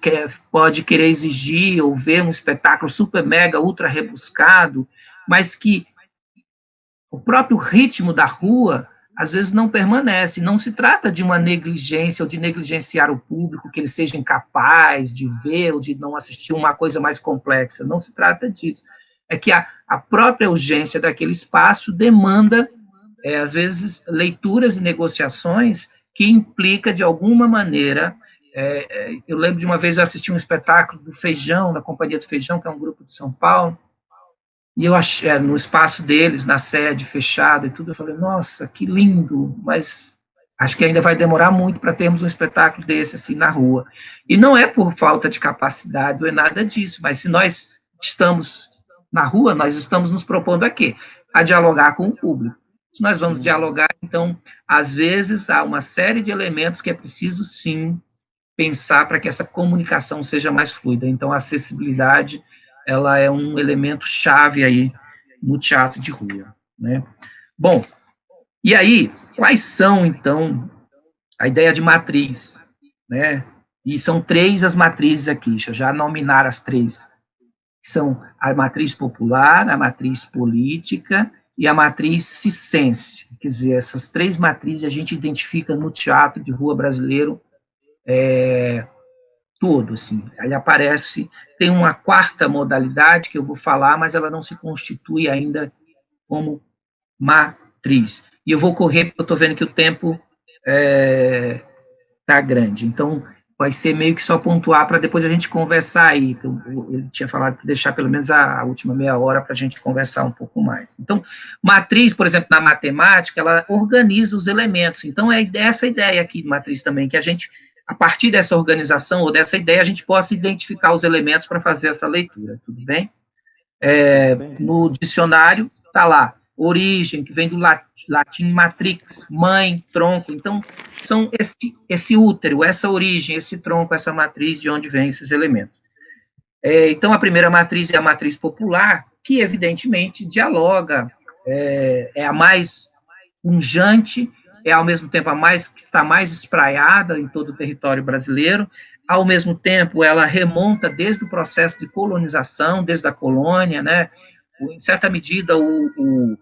pode querer exigir ou ver um espetáculo super, mega, ultra rebuscado, mas que o próprio ritmo da rua, às vezes, não permanece. Não se trata de uma negligência ou de negligenciar o público, que ele seja incapaz de ver ou de não assistir uma coisa mais complexa. Não se trata disso. É que a própria urgência daquele espaço demanda, às vezes, leituras e negociações que implica, de alguma maneira. Eu lembro de uma vez eu assisti um espetáculo do Feijão, da Companhia do Feijão, que é um grupo de São Paulo, e eu achei, no espaço deles, na sede fechada e tudo, eu falei, nossa, que lindo, mas acho que ainda vai demorar muito para termos um espetáculo desse assim na rua. E não é por falta de capacidade, não é nada disso, mas se nós estamos na rua, nós estamos nos propondo a quê? A dialogar com o público. Se nós vamos dialogar, então, às vezes, há uma série de elementos que é preciso, sim, pensar para que essa comunicação seja mais fluida. Então, a acessibilidade, ela é um elemento chave aí no teatro de rua, né? Bom, e aí, quais são, então, a ideia de matriz, né? E são 3 as matrizes aqui, deixa eu já nominar as 3. São a matriz popular, a matriz política e a matriz cicense. Quer dizer, essas 3 matrizes a gente identifica no teatro de rua brasileiro todo, assim. Aí aparece, tem uma 4ª modalidade que eu vou falar, mas ela não se constitui ainda como matriz. E eu vou correr, porque eu estou vendo que o tempo está grande. Então, vai ser meio que só pontuar para depois a gente conversar aí. Eu tinha falado para deixar pelo menos a última meia hora para a gente conversar um pouco mais. Então, matriz, por exemplo, na matemática, ela organiza os elementos. Então, é essa ideia aqui de matriz também, que a gente, a partir dessa organização ou dessa ideia, a gente possa identificar os elementos para fazer essa leitura, tudo bem? No dicionário, está lá, origem, que vem do latim matrix, mãe, tronco. Então, são esse útero, essa origem, esse tronco, essa matriz, de onde vêm esses elementos. Então, a primeira matriz é a matriz popular, que, evidentemente, dialoga, é a mais pungente, é, ao mesmo tempo, a mais que está mais espraiada em todo o território brasileiro. Ao mesmo tempo, ela remonta desde o processo de colonização, desde a colônia, né? Em certa medida, o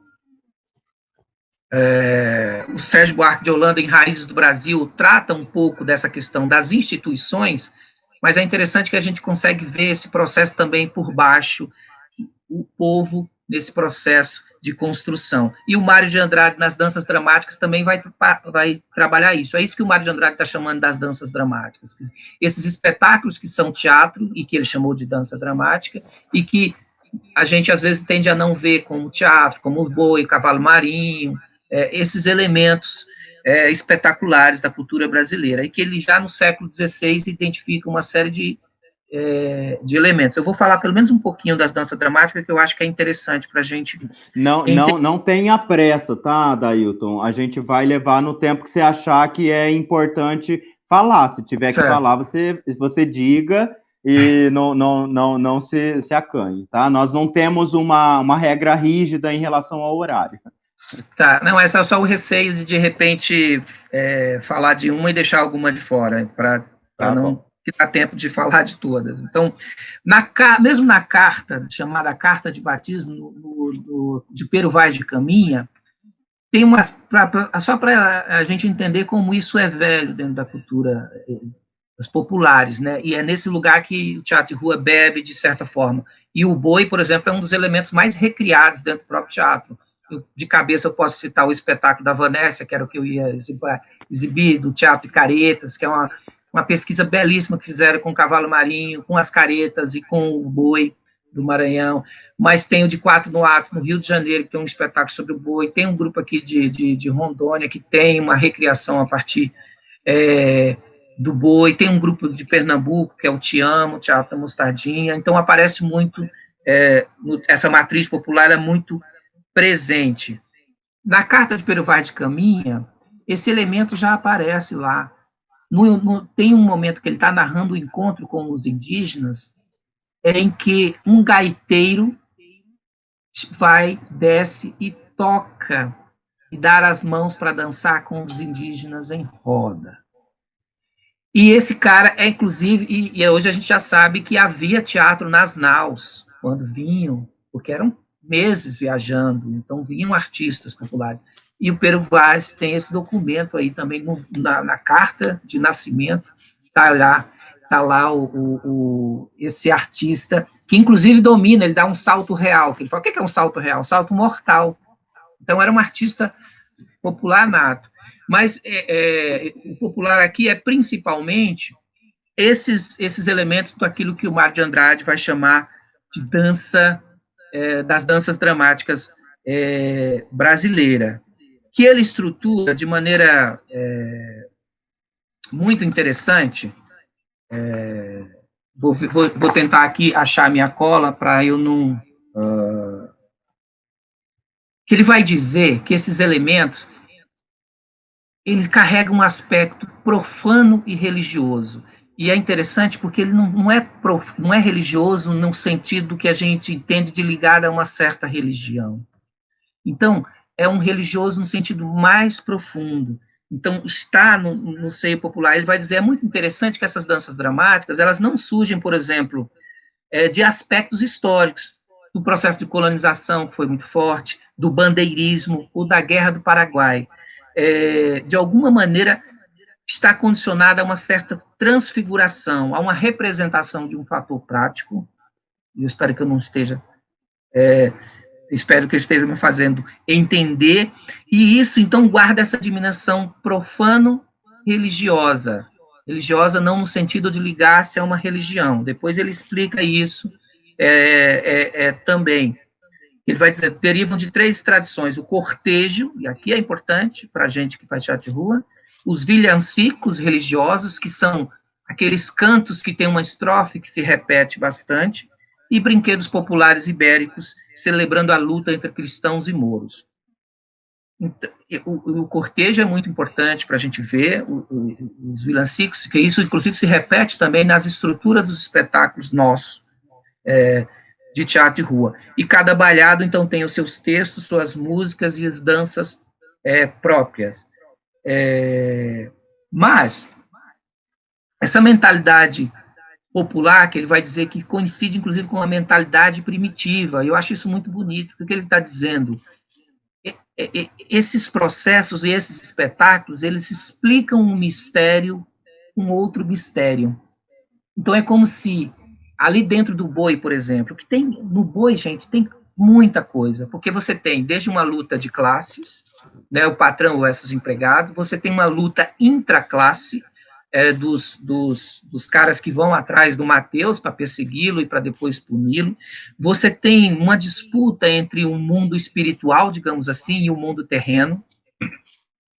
Sérgio Buarque de Holanda, em Raízes do Brasil, trata um pouco dessa questão das instituições, mas é interessante que a gente consegue ver esse processo também por baixo, o povo nesse processo de construção. E o Mário de Andrade, nas danças dramáticas, também vai trabalhar isso. É isso que o Mário de Andrade está chamando das danças dramáticas. Esses espetáculos que são teatro, e que ele chamou de dança dramática, e que a gente, às vezes, tende a não ver como teatro, como o boi, o cavalo marinho, esses elementos espetaculares da cultura brasileira, e que ele já no século XVI identifica uma série de elementos. Eu vou falar pelo menos um pouquinho das danças dramáticas, que eu acho que é interessante para a gente... Não tenha pressa, tá, Dailton? A gente vai levar no tempo que você achar que é importante falar. Se tiver que falar, você diga e não se acanhe, tá? Nós não temos uma regra rígida em relação ao horário. Tá, não, esse é só o receio de repente, falar de uma e deixar alguma de fora, para não dar tempo de falar de todas. Então, mesmo na carta, chamada Carta de Batismo, de Pero Vaz de Caminha, tem umas, só para a gente entender como isso é velho dentro da cultura das populares, né? E é nesse lugar que o teatro de rua bebe, de certa forma. E o boi, por exemplo, é um dos elementos mais recriados dentro do próprio teatro. De cabeça eu posso citar o espetáculo da Vanécia, que era o que eu ia exibir, do Teatro de Caretas, que é uma pesquisa belíssima que fizeram com o cavalo marinho, com as caretas e com o boi do Maranhão. Mas tem o de 4 no Ato, no Rio de Janeiro, que é um espetáculo sobre o boi. Tem um grupo aqui de Rondônia, que tem uma recriação a partir do boi. Tem um grupo de Pernambuco, que é o Te Amo, o Teatro da Mostardinha. Então, aparece muito, essa matriz popular é muito presente. Na Carta de Pero Vaz de Caminha, esse elemento já aparece lá. Tem um momento que ele está narrando o encontro com os indígenas, em que um gaiteiro desce e toca, e dá as mãos para dançar com os indígenas em roda. E esse cara inclusive, e hoje a gente já sabe que havia teatro nas naus, quando vinham, porque eram meses viajando, então vinham artistas populares. E o Pero Vaz tem esse documento aí também na carta de nascimento, está lá esse artista, que inclusive domina, ele dá um salto real, que ele fala, o que é um salto real? Um salto mortal. Então era um artista popular nato. Mas o popular aqui é principalmente esses elementos daquilo que o Mário de Andrade vai chamar de dança, das danças dramáticas brasileira, que ele estrutura de maneira muito interessante. Vou tentar aqui achar minha cola para eu não... que ele vai dizer que esses elementos, eles carregam um aspecto profano e religioso. E é interessante porque ele não é religioso no sentido que a gente entende de ligar a uma certa religião. Então, é um religioso no sentido mais profundo. Então, está no seio popular. Ele vai dizer, é muito interessante que essas danças dramáticas, elas não surgem, por exemplo, de aspectos históricos, do processo de colonização, que foi muito forte, do bandeirismo, ou da Guerra do Paraguai. De alguma maneira, está condicionada a uma certa transfiguração, a uma representação de um fator prático, e eu espero que eu não esteja... espero que eu esteja me fazendo entender, e isso, então, guarda essa dimensão profano-religiosa. Religiosa não no sentido de ligar-se a uma religião. Depois ele explica isso também. Ele vai dizer, derivam de 3 tradições, o cortejo, e aqui é importante para a gente que faz teatro de rua, os villancicos religiosos, que são aqueles cantos que têm uma estrofe que se repete bastante, e brinquedos populares ibéricos, celebrando a luta entre cristãos e mouros. Então, o cortejo é muito importante para a gente ver, os villancicos, que isso, inclusive, se repete também nas estruturas dos espetáculos nossos, de teatro de rua. E cada balhado, então, tem os seus textos, suas músicas e as danças próprias. Mas, essa mentalidade popular, que ele vai dizer que coincide, inclusive, com a mentalidade primitiva, e eu acho isso muito bonito, porque ele está dizendo, esses processos e esses espetáculos, eles explicam um mistério com outro mistério. Então, é como se, ali dentro do boi, por exemplo, que tem, no boi, gente, tem muita coisa, porque você tem desde uma luta de classes, né, o patrão versus empregado, você tem uma luta intraclasse, dos caras que vão atrás do Mateus para persegui-lo e para depois puni-lo. Você tem uma disputa entre o mundo espiritual, digamos assim, e o mundo terreno,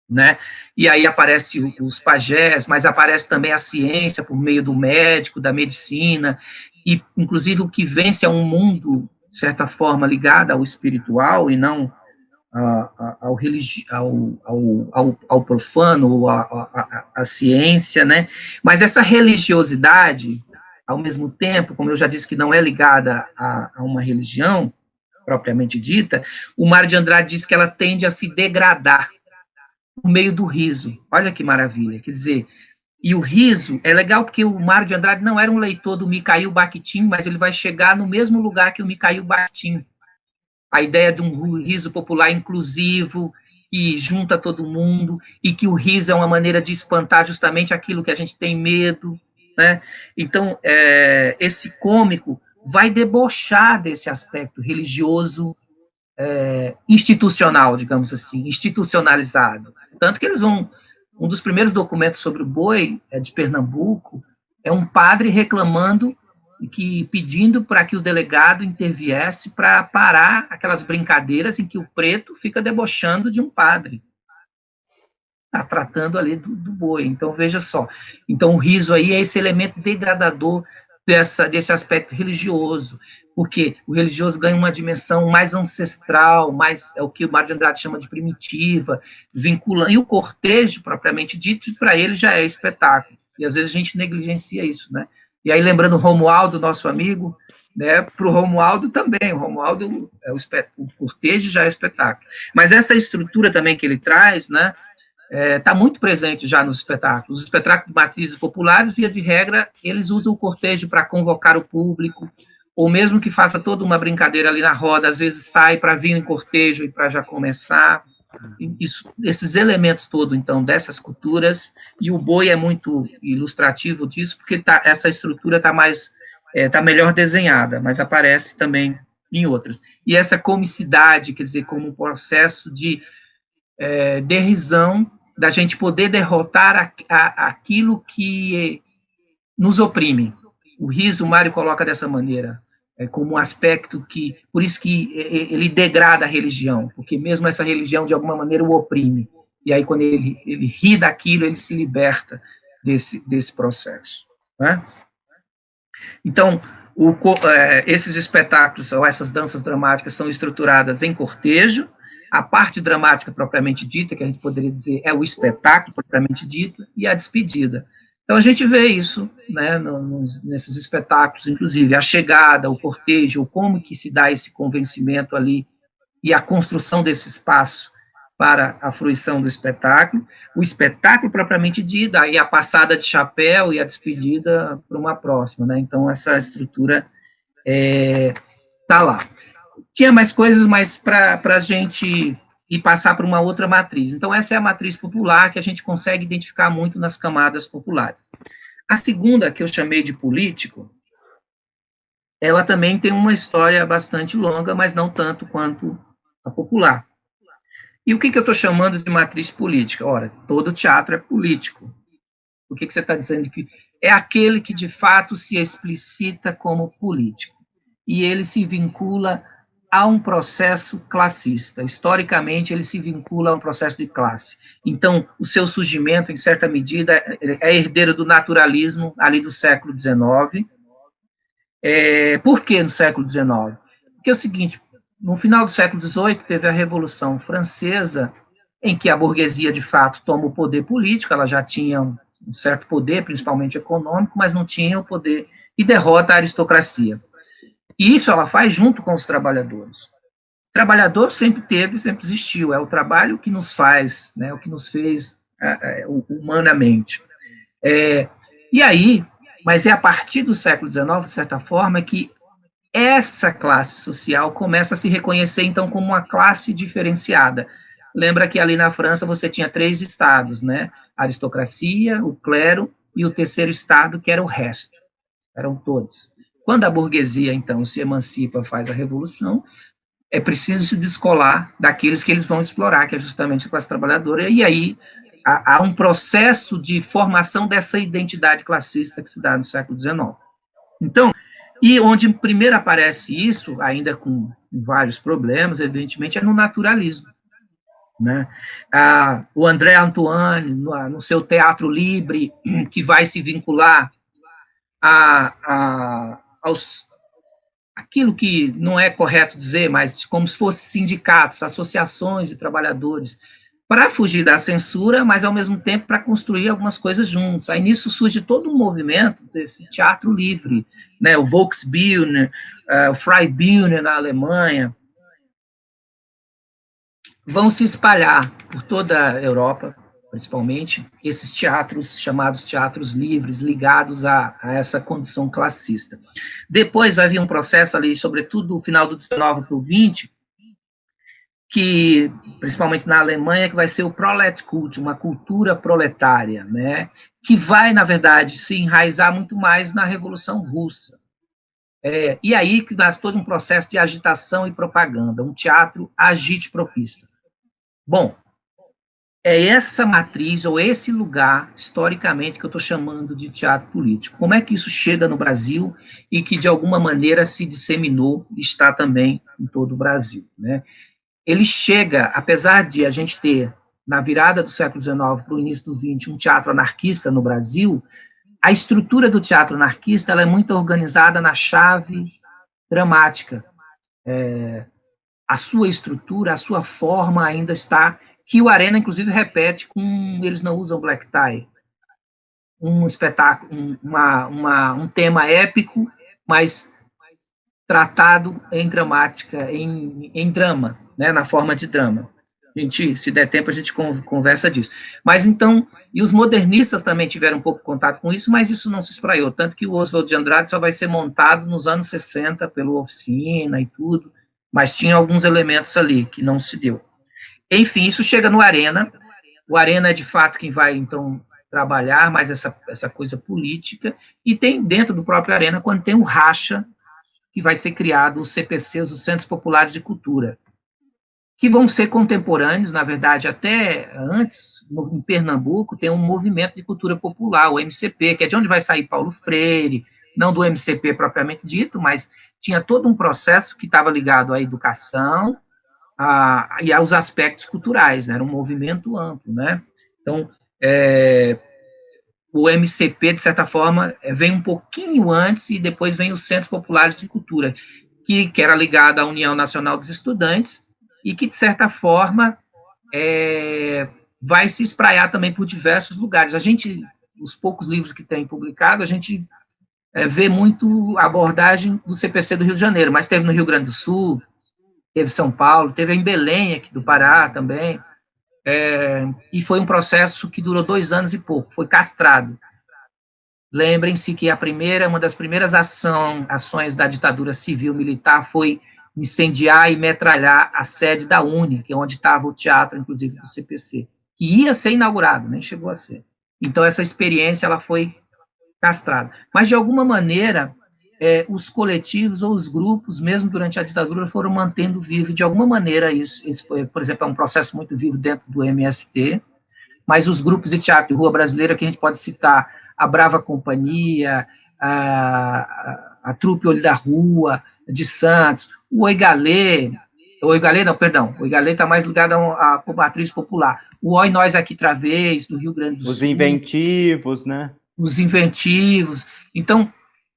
né? E aí aparece os pajés, mas aparece também a ciência por meio do médico, da medicina, e inclusive o que vence é um mundo, de certa forma, ligado ao espiritual e não ao profano, à ciência, né? Mas essa religiosidade, ao mesmo tempo, como eu já disse que não é ligada a uma religião propriamente dita, o Mário de Andrade diz que ela tende a se degradar no meio do riso. Olha que maravilha, quer dizer, e o riso é legal porque o Mário de Andrade não era um leitor do Mikhail Bakhtin, mas ele vai chegar no mesmo lugar que o Mikhail Bakhtin. A ideia de um riso popular inclusivo, que junta todo mundo, e que o riso é uma maneira de espantar justamente aquilo que a gente tem medo, né? Então, esse cômico vai debochar desse aspecto religioso, institucional, digamos assim, institucionalizado. Tanto que eles vão... Um dos primeiros documentos sobre o boi, de Pernambuco, é um padre reclamando, pedindo para que o delegado interviesse para parar aquelas brincadeiras em que o preto fica debochando de um padre. Está tratando ali do boi. Então, veja só. Então, o riso aí é esse elemento degradador desse aspecto religioso, porque o religioso ganha uma dimensão mais ancestral, mais, é o que o Mário de Andrade chama de primitiva, vinculando, e o cortejo, propriamente dito, para ele já é espetáculo. E às vezes a gente negligencia isso, né? E aí, lembrando o Romualdo, nosso amigo, né, para o Romualdo também, o Romualdo, o cortejo já é espetáculo. Mas essa estrutura também que ele traz, né, está muito presente já nos espetáculos. Os espetáculos de matrizes populares, via de regra, eles usam o cortejo para convocar o público, ou mesmo que faça toda uma brincadeira ali na roda, às vezes sai para vir em cortejo e para já começar. Esses elementos todos, então, dessas culturas, e o boi é muito ilustrativo disso, porque essa estrutura está melhor desenhada, mas aparece também em outras. E essa comicidade, quer dizer, como um processo de derrisão, da gente poder derrotar aquilo que nos oprime. O riso, o Mário coloca dessa maneira, como um aspecto que, por isso que ele degrada a religião, porque mesmo essa religião, de alguma maneira, o oprime. E aí, quando ele ri daquilo, ele se liberta desse processo. Né? Então, esses espetáculos, ou essas danças dramáticas, são estruturadas em cortejo, A parte dramática propriamente dita, que a gente poderia dizer é o espetáculo propriamente dito, e a despedida. Então, a gente vê isso, né, nesses espetáculos, inclusive, a chegada, o cortejo, como que se dá esse convencimento ali, e a construção desse espaço para a fruição do espetáculo, o espetáculo propriamente dito, aí a passada de chapéu e a despedida para uma próxima, né? Então, essa estrutura está lá. Tinha mais coisas, mas para a gente ir passar para uma outra matriz. Então, essa é a matriz popular, que a gente consegue identificar muito nas camadas populares. A segunda, que eu chamei de político, ela também tem uma história bastante longa, mas não tanto quanto a popular. E o que eu estou chamando de matriz política? Ora, todo teatro é político. O que você está dizendo? Que é aquele que, de fato, se explicita como político. E ele se vincula a um processo classista. Historicamente, ele se vincula a um processo de classe. Então, o seu surgimento, em certa medida, é herdeiro do naturalismo, ali do século XIX. Por que no século XIX? Porque é o seguinte, no final do século XVIII, teve a Revolução Francesa, em que a burguesia, de fato, toma o poder político, ela já tinha um certo poder, principalmente econômico, mas não tinha o poder, e derrota a aristocracia. E isso ela faz junto com os trabalhadores. O trabalhador sempre teve, sempre existiu, é o trabalho que nos faz, né, o que nos fez humanamente. E aí, mas é a partir do século XIX, de certa forma, que essa classe social começa a se reconhecer, então, como uma classe diferenciada. Lembra que ali na França você tinha 3 estados, né? A aristocracia, o clero e o terceiro estado, que era o resto. Eram todos. Quando a burguesia, então, se emancipa, faz a revolução, é preciso se descolar daqueles que eles vão explorar, que é justamente a classe trabalhadora, e aí há um processo de formação dessa identidade classista que se dá no século XIX. Então, e onde primeiro aparece isso, ainda com vários problemas, evidentemente, é no naturalismo. Né? O André Antoine, no seu Teatro Livre, que vai se vincular aquilo que não é correto dizer, mas como se fossem sindicatos, associações de trabalhadores, para fugir da censura, mas ao mesmo tempo para construir algumas coisas juntos. Aí nisso surge todo um movimento desse teatro livre, né? O Volksbühne, o Freibühne na Alemanha, vão se espalhar por toda a Europa, principalmente, esses teatros chamados teatros livres, ligados a essa condição classista. Depois vai vir um processo ali, sobretudo do final do 19 para o 20, que, principalmente na Alemanha, que vai ser o Proletkult, uma cultura proletária, né, que vai, na verdade, se enraizar muito mais na Revolução Russa. E aí que nasce todo um processo de agitação e propaganda, um teatro agite-propista. Bom, é essa matriz, ou esse lugar, historicamente, que eu estou chamando de teatro político. Como é que isso chega no Brasil e que, de alguma maneira, se disseminou e está também em todo o Brasil, né? Ele chega, apesar de a gente ter, na virada do século XIX para o início do XX, um teatro anarquista no Brasil, a estrutura do teatro anarquista ela é muito organizada na chave dramática. A sua estrutura, a sua forma ainda está, que o Arena, inclusive, repete com eles não usam black tie. Um espetáculo, um tema épico, mas tratado em dramática, em drama, né, na forma de drama. A gente, se der tempo, a gente conversa disso. Mas então, e os modernistas também tiveram um pouco de contato com isso, mas isso não se espraiou, tanto que o Oswald de Andrade só vai ser montado nos anos 60 pelo Oficina e tudo, mas tinha alguns elementos ali que não se deu. Enfim, isso chega no Arena, o Arena é de fato quem vai, então, trabalhar mais essa coisa política, e tem dentro do próprio Arena, quando tem o racha, que vai ser criado os CPCs, os Centros Populares de Cultura, que vão ser contemporâneos, na verdade, até antes, em Pernambuco, tem um movimento de cultura popular, o MCP, que é de onde vai sair Paulo Freire, não do MCP propriamente dito, mas tinha todo um processo que estava ligado à educação e aos aspectos culturais, né? Era um movimento amplo, né? Então, o MCP, de certa forma, vem um pouquinho antes e depois vem os Centros Populares de Cultura, que era ligado à União Nacional dos Estudantes, e que, de certa forma, vai se espraiar também por diversos lugares. Os poucos livros que tem publicado, a gente vê muito a abordagem do CPC do Rio de Janeiro, mas teve no Rio Grande do Sul, teve São Paulo, teve em Belém, aqui do Pará também, e foi um processo que durou 2 anos e pouco, foi castrado. Lembrem-se que uma das primeiras ações da ditadura civil-militar foi incendiar e metralhar a sede da UNE, que é onde estava o teatro, inclusive, do CPC, que ia ser inaugurado, nem chegou a ser. Então, essa experiência ela foi castrada. Mas, de alguma maneira, os coletivos ou os grupos, mesmo durante a ditadura, foram mantendo vivo. De alguma maneira, isso por exemplo, é um processo muito vivo dentro do MST, mas os grupos de teatro de rua brasileira, que a gente pode citar a Brava Companhia, a Trupe Olho da Rua, de Santos, o Oigalê está mais ligado à matriz popular, o Oi Nós Aqui Travês, do Rio Grande do Sul. Os inventivos, né? Os inventivos. Então,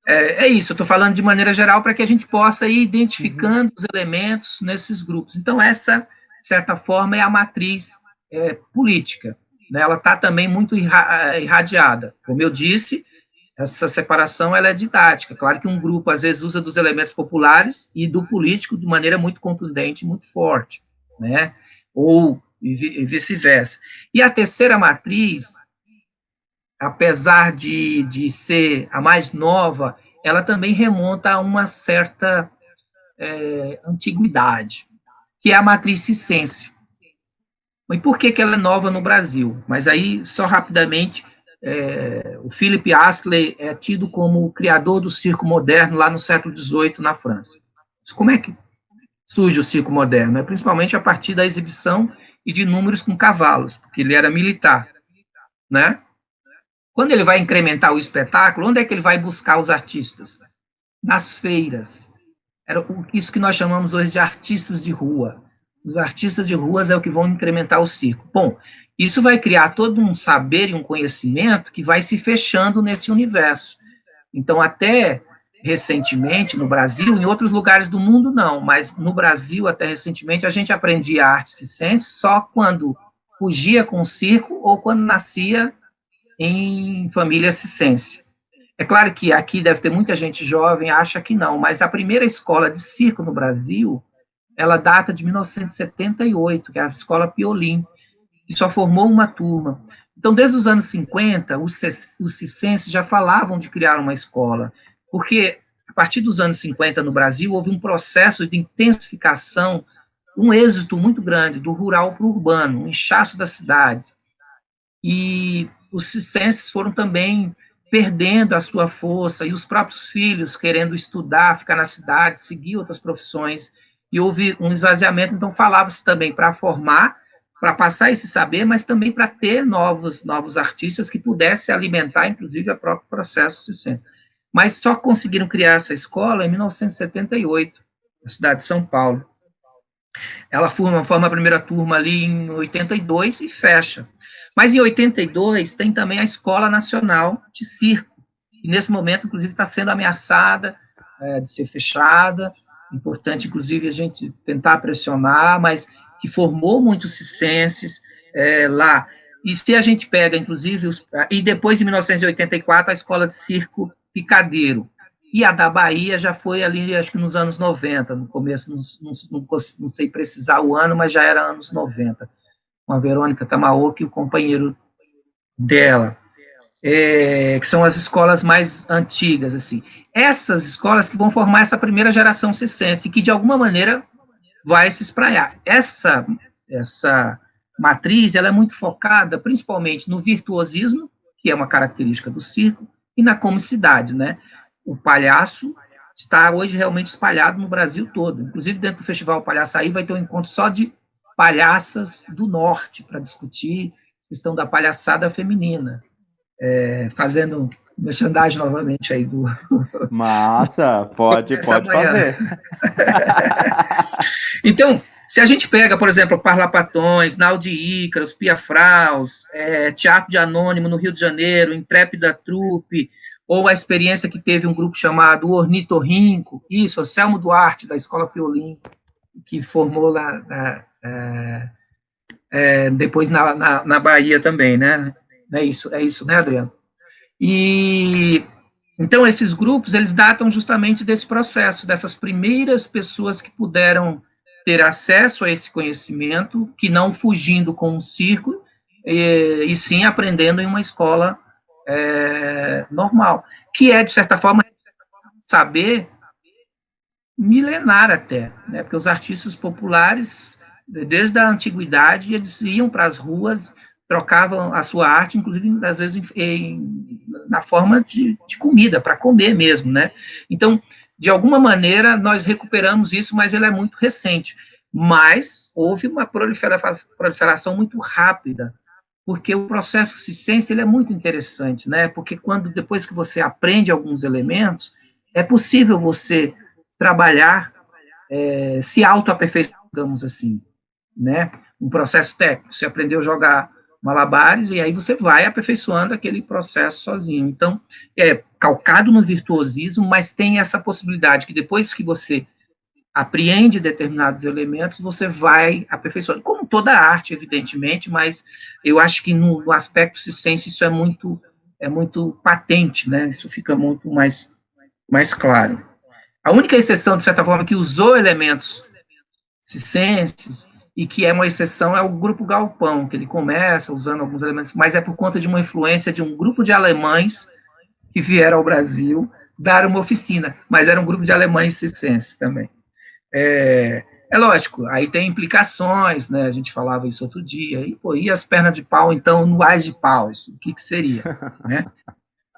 é isso, eu estou falando de maneira geral para que a gente possa ir identificando os elementos nesses grupos. Então, essa, de certa forma, é a matriz política. Né? Ela está também muito irradiada. Como eu disse, essa separação ela é didática. Claro que um grupo, às vezes, usa dos elementos populares e do político de maneira muito contundente, muito forte, né? Ou vice-versa. E a terceira matriz, apesar de ser a mais nova, ela também remonta a uma certa antiguidade, que é a matriz circense. E por que ela é nova no Brasil? Mas aí, só rapidamente, o Philip Astley é tido como o criador do circo moderno lá no século XVIII, na França. Mas como é que surge o circo moderno? É principalmente a partir da exibição e de números com cavalos, porque ele era militar, né? Quando ele vai incrementar o espetáculo, onde é que ele vai buscar os artistas? Nas feiras. Era isso que nós chamamos hoje de artistas de rua. Os artistas de ruas é o que vão incrementar o circo. Bom, isso vai criar todo um saber e um conhecimento que vai se fechando nesse universo. Então, até recentemente, no Brasil, em outros lugares do mundo não, mas no Brasil, até recentemente, a gente aprendia arte circense só quando fugia com o circo ou quando nascia em família circense. É claro que aqui deve ter muita gente jovem, acha que não, mas a primeira escola de circo no Brasil, ela data de 1978, que é a Escola Piolim, que só formou uma turma. Então, desde os anos 50, os circenses já falavam de criar uma escola, porque a partir dos anos 50 no Brasil houve um processo de intensificação, um êxito muito grande do rural para o urbano, um inchaço das cidades. E os circenses foram também perdendo a sua força, e os próprios filhos querendo estudar, ficar na cidade, seguir outras profissões, e houve um esvaziamento, então falava-se também para formar, para passar esse saber, mas também para ter novos artistas que pudessem alimentar, inclusive, o próprio processo circense. Mas só conseguiram criar essa escola em 1978, na cidade de São Paulo. Ela forma a primeira turma ali em 82 e fecha. Mas em 82 tem também a Escola Nacional de Circo, e nesse momento, inclusive, está sendo ameaçada de ser fechada. Importante, inclusive, a gente tentar pressionar, mas que formou muitos circenses lá. E se a gente pega, inclusive, e depois, em 1984, a Escola de Circo Picadeiro. E a da Bahia já foi ali, acho que nos anos 90, no começo, não sei precisar o ano, mas já era anos 90. Com a Verônica Tamaoki e o companheiro dela, que são as escolas mais antigas, assim. Essas escolas que vão formar essa primeira geração circense, que de alguma maneira vai se espraiar. Essa matriz, ela é muito focada principalmente no virtuosismo, que é uma característica do circo, e na comicidade, né? O palhaço está hoje realmente espalhado no Brasil todo. Inclusive, dentro do Festival Palhaçaí vai ter um encontro só de palhaças do norte para discutir a questão da palhaçada feminina. Fazendo merchandising novamente aí do... Massa, pode fazer. Então, se a gente pega, por exemplo, Parlapatões, Nau de Ícaro, os Piafraus, Teatro de Anônimo no Rio de Janeiro, Intrépida Trupe, ou a experiência que teve um grupo chamado Ornitorrinco, isso, o Selmo Duarte, da Escola Piolim, que formou lá depois na Bahia também, né? É isso, né, Adriano? E então esses grupos, eles datam justamente desse processo, dessas primeiras pessoas que puderam ter acesso a esse conhecimento, que não fugindo com um círculo, e sim aprendendo em uma escola normal, que é, de certa forma, saber milenar até, né? Porque os artistas populares, desde a antiguidade, eles iam para as ruas, trocavam a sua arte, inclusive, às vezes, na forma de comida, para comer mesmo, né? Então, de alguma maneira, nós recuperamos isso, mas ele é muito recente. Mas houve uma proliferação muito rápida, porque o processo circense ele é muito interessante, né? Porque depois que você aprende alguns elementos, é possível você trabalhar, se auto-aperfeiçoar, digamos assim, né? Um processo técnico. Você aprendeu a jogar malabares e aí você vai aperfeiçoando aquele processo sozinho. Então, é calcado no virtuosismo, mas tem essa possibilidade que depois que você apreende determinados elementos, você vai aperfeiçoando. Como toda arte, evidentemente, mas eu acho que no aspecto circense isso é muito patente, né? Isso fica muito mais claro. A única exceção, de certa forma, que usou elementos circenses, e que é uma exceção, é o grupo Galpão, que ele começa usando alguns elementos, mas é por conta de uma influência de um grupo de alemães que vieram ao Brasil dar uma oficina, mas era um grupo de alemães circenses também. É lógico, aí tem implicações, né? A gente falava isso outro dia, e as pernas de pau, então, no ás de pau, isso, o que seria, né?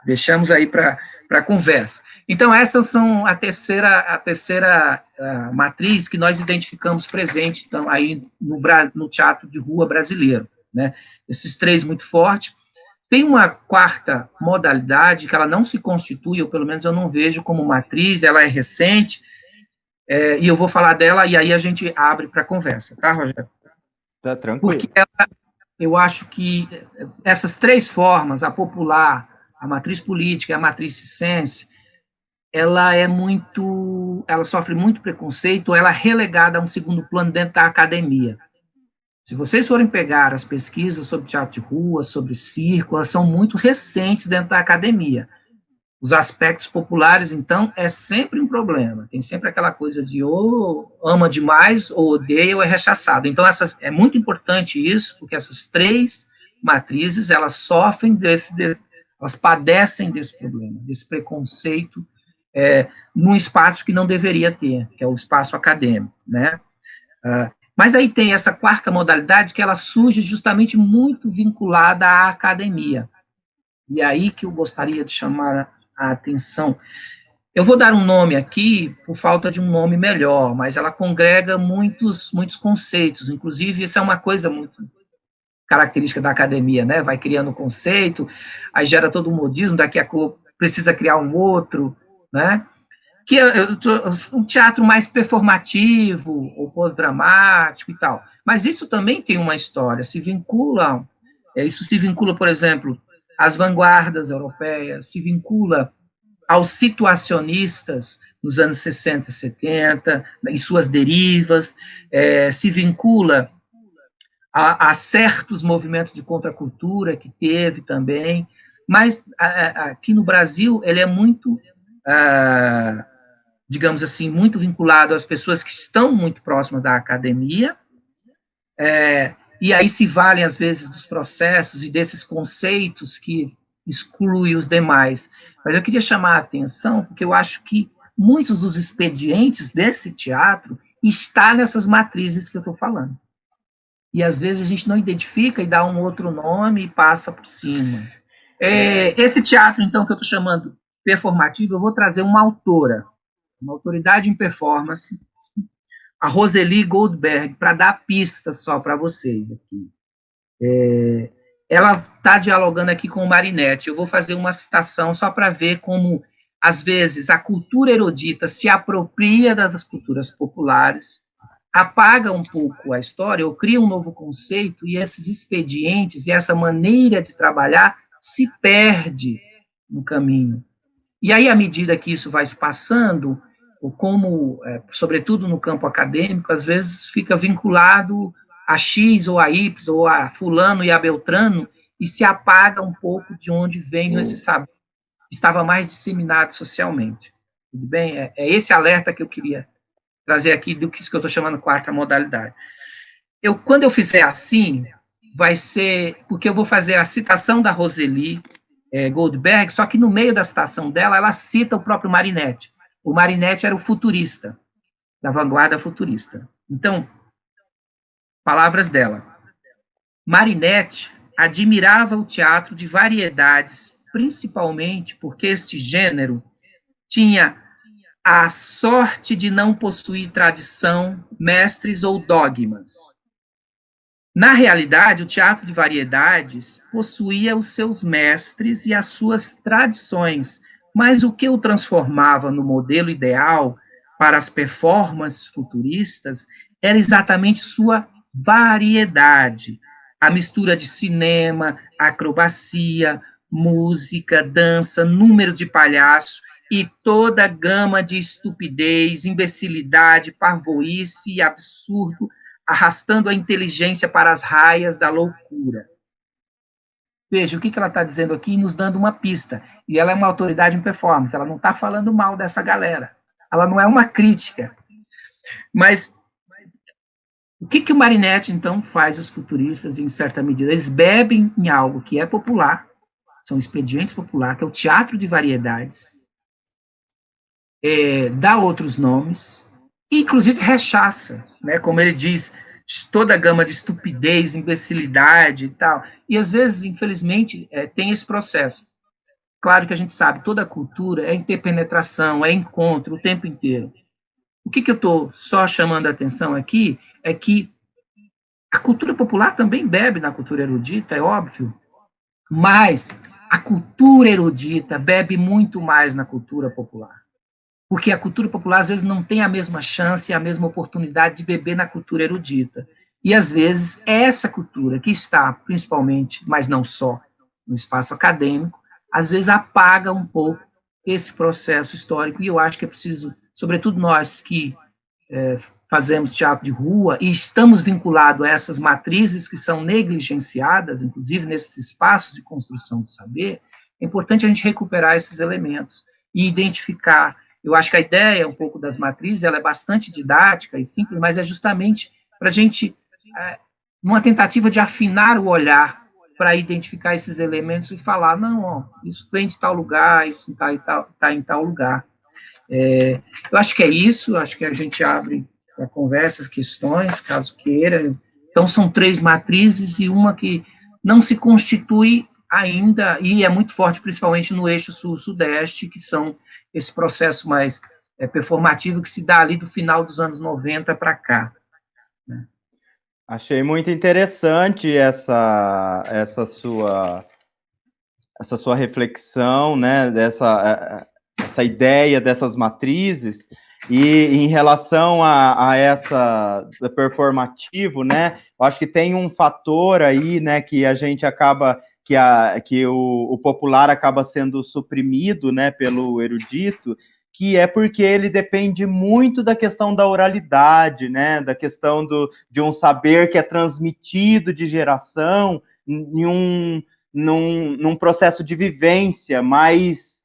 Deixamos aí para conversa. Então, essas são a terceira matriz que nós identificamos presente então, aí no teatro de rua brasileiro, né? Esses três muito fortes. Tem uma quarta modalidade que ela não se constitui, ou pelo menos eu não vejo como matriz, ela é recente, e eu vou falar dela, e aí a gente abre para conversa, tá, Rogério? Tá tranquilo. Porque eu acho que essas três formas, a popular, a matriz política e a matriz circense, ela sofre muito preconceito, ela é relegada a um segundo plano dentro da academia. Se vocês forem pegar as pesquisas sobre teatro de rua, sobre circo, elas são muito recentes dentro da academia. Os aspectos populares, então, é sempre um problema. Tem sempre aquela coisa de ou ama demais, ou odeia, ou é rechaçado. Então, é muito importante isso, porque essas três matrizes, elas sofrem elas padecem desse problema, desse preconceito, num espaço que não deveria ter, que é o espaço acadêmico, né? Mas aí tem essa quarta modalidade que ela surge justamente muito vinculada à academia. E aí que eu gostaria de chamar a atenção. Eu vou dar um nome aqui, por falta de um nome melhor, mas ela congrega muitos conceitos, inclusive isso é uma coisa muito característica da academia, né? Vai criando conceito, aí gera todo um modismo, daqui a pouco precisa criar um outro, né? Que é um teatro mais performativo, ou pós-dramático e tal. Mas isso também tem uma história, isso se vincula, por exemplo, às vanguardas europeias, se vincula aos situacionistas nos anos 60 e 70, em suas derivas, se vincula a certos movimentos de contracultura que teve também, mas aqui no Brasil ele é muito, digamos assim, muito vinculado às pessoas que estão muito próximas da academia, e aí se valem, às vezes, dos processos e desses conceitos que excluem os demais. Mas eu queria chamar a atenção, porque eu acho que muitos dos expedientes desse teatro está nessas matrizes que eu estou falando. E, às vezes, a gente não identifica e dá um outro nome e passa por cima. Esse teatro, então, que eu estou chamando performativo, eu vou trazer uma autora, uma autoridade em performance, a Roseli Goldberg, para dar pistas só para vocês aqui. Ela está dialogando aqui com o Marinetti. Eu vou fazer uma citação só para ver como, às vezes, a cultura erudita se apropria das culturas populares, apaga um pouco a história, ou cria um novo conceito, e esses expedientes e essa maneira de trabalhar se perde no caminho. E aí, à medida que isso vai se passando, ou como, sobretudo no campo acadêmico, às vezes fica vinculado a X ou a Y, ou a fulano e a Beltrano, e se apaga um pouco de onde vem esse saber que estava mais disseminado socialmente. Tudo bem? É esse alerta que eu queria trazer aqui do que eu estou chamando quarta modalidade. Quando eu fizer assim, vai ser, porque eu vou fazer a citação da Roseli Goldberg, só que no meio da citação dela, ela cita o próprio Marinetti. O Marinetti era o futurista, da vanguarda futurista. Então, palavras dela. Marinetti admirava o teatro de variedades, principalmente porque este gênero tinha a sorte de não possuir tradição, mestres ou dogmas. Na realidade, o teatro de variedades possuía os seus mestres e as suas tradições, mas o que o transformava no modelo ideal para as performances futuristas era exatamente sua variedade, a mistura de cinema, acrobacia, música, dança, números de palhaço e toda a gama de estupidez, imbecilidade, parvoíce e absurdo, arrastando a inteligência para as raias da loucura. Veja, o que ela está dizendo aqui, nos dando uma pista. E ela é uma autoridade em performance, ela não está falando mal dessa galera. Ela não é uma crítica. Mas o que o Marinetti, então, faz os futuristas, em certa medida? Eles bebem em algo que é popular, são expedientes populares, que é o teatro de variedades, dá outros nomes, inclusive rechaça, né, como ele diz, toda a gama de estupidez, imbecilidade e tal. E, às vezes, infelizmente, tem esse processo. Claro que a gente sabe, toda cultura é interpenetração, é encontro o tempo inteiro. O que eu estou só chamando a atenção aqui é que a cultura popular também bebe na cultura erudita, é óbvio, mas a cultura erudita bebe muito mais na cultura popular. Porque a cultura popular, às vezes, não tem a mesma chance, a mesma oportunidade de beber na cultura erudita. E, às vezes, essa cultura que está, principalmente, mas não só, no espaço acadêmico, às vezes apaga um pouco esse processo histórico, e eu acho que é preciso, sobretudo nós que fazemos teatro de rua e estamos vinculados a essas matrizes que são negligenciadas, inclusive nesses espaços de construção de saber, é importante a gente recuperar esses elementos e identificar. Eu acho que a ideia um pouco das matrizes, ela é bastante didática e simples, mas é justamente para a gente, numa tentativa de afinar o olhar para identificar esses elementos e falar, não, ó, isso vem de tal lugar, isso está em tal lugar. Eu acho que é isso, acho que a gente abre a conversa, questões, caso queira. Então, são 3 matrizes e uma que não se constitui ainda, e é muito forte, principalmente no eixo sul-sudeste, que são esse processo mais performativo que se dá ali do final dos anos 90 para cá. Né? Achei muito interessante essa sua reflexão, né, essa ideia dessas matrizes, e em relação a essa performativo, né, eu acho que tem um fator aí, né, que a gente acaba, que o popular acaba sendo suprimido, né, pelo erudito, que é porque ele depende muito da questão da oralidade, né, da questão de um saber que é transmitido de geração num processo de vivência mais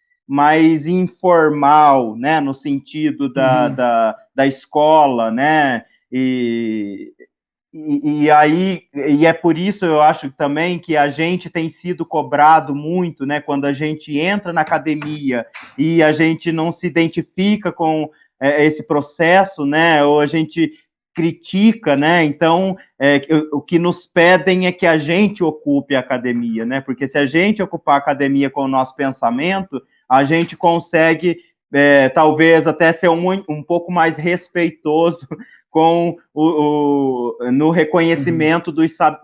informal, né, no sentido da escola, né, e é por isso eu acho também que a gente tem sido cobrado muito, né, quando a gente entra na academia e a gente não se identifica com esse processo, né, ou a gente critica, né, então o que nos pedem é que a gente ocupe a academia, né, porque se a gente ocupar a academia com o nosso pensamento, a gente consegue talvez até ser um pouco mais respeitoso com no reconhecimento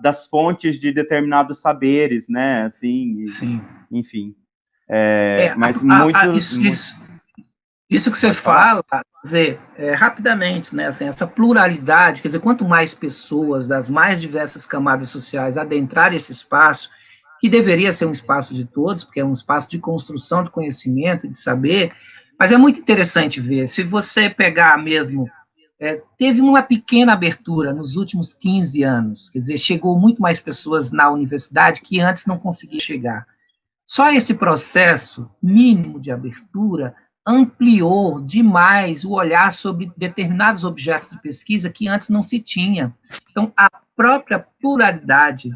das fontes de determinados saberes, né, assim, Sim. Enfim. Mas muito... Isso que você fala, quer dizer, rapidamente, né, assim, essa pluralidade, quer dizer, quanto mais pessoas das mais diversas camadas sociais adentrarem esse espaço, que deveria ser um espaço de todos, porque é um espaço de construção de conhecimento, de saber, Mas é muito interessante ver, se você pegar mesmo, teve uma pequena abertura nos últimos 15 anos, quer dizer, chegou muito mais pessoas na universidade que antes não conseguiam chegar. Só esse processo mínimo de abertura ampliou demais o olhar sobre determinados objetos de pesquisa que antes não se tinha. Então, a própria pluralidade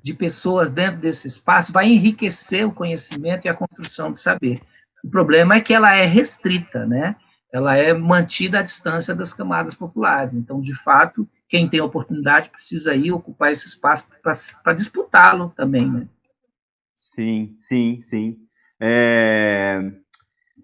de pessoas dentro desse espaço vai enriquecer o conhecimento e a construção do saber. O problema é que ela é restrita, né? Ela é mantida à distância das camadas populares. Então, de fato, quem tem oportunidade precisa ir ocupar esse espaço para disputá-lo também, né? Sim, sim, sim.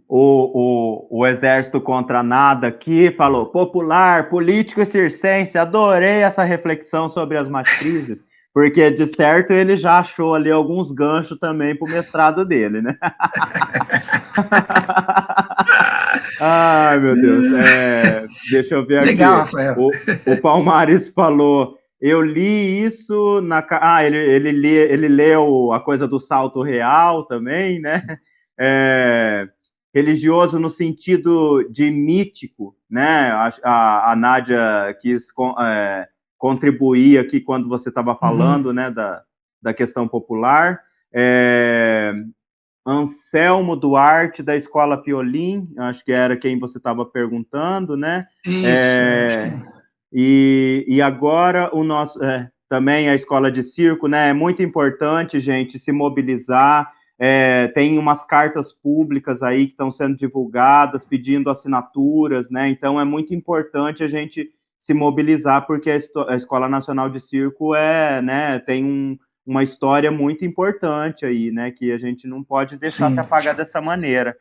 O Exército Contra Nada aqui falou, popular, político e circense, adorei essa reflexão sobre as matrizes, porque, de certo, ele já achou ali alguns ganchos também para o mestrado dele, né? Ai, meu Deus. Deixa eu ver aqui. Legal, Rafael. O Palmares falou, eu li isso na... ele leu a coisa do salto real também, né? Religioso no sentido de mítico, né? A Nádia quis contribuir aqui quando você estava falando, né, da questão popular. Anselmo Duarte, da Escola Piolim, acho que era quem você estava perguntando, né? Isso. E agora o nosso... também a Escola de Circo, né? É muito importante, gente, se mobilizar. Tem umas cartas públicas aí que estão sendo divulgadas, pedindo assinaturas, né? Então é muito importante a gente se mobilizar, porque a Escola Nacional de Circo né, tem uma história muito importante aí, né? Que a gente não pode deixar se apagar dessa maneira.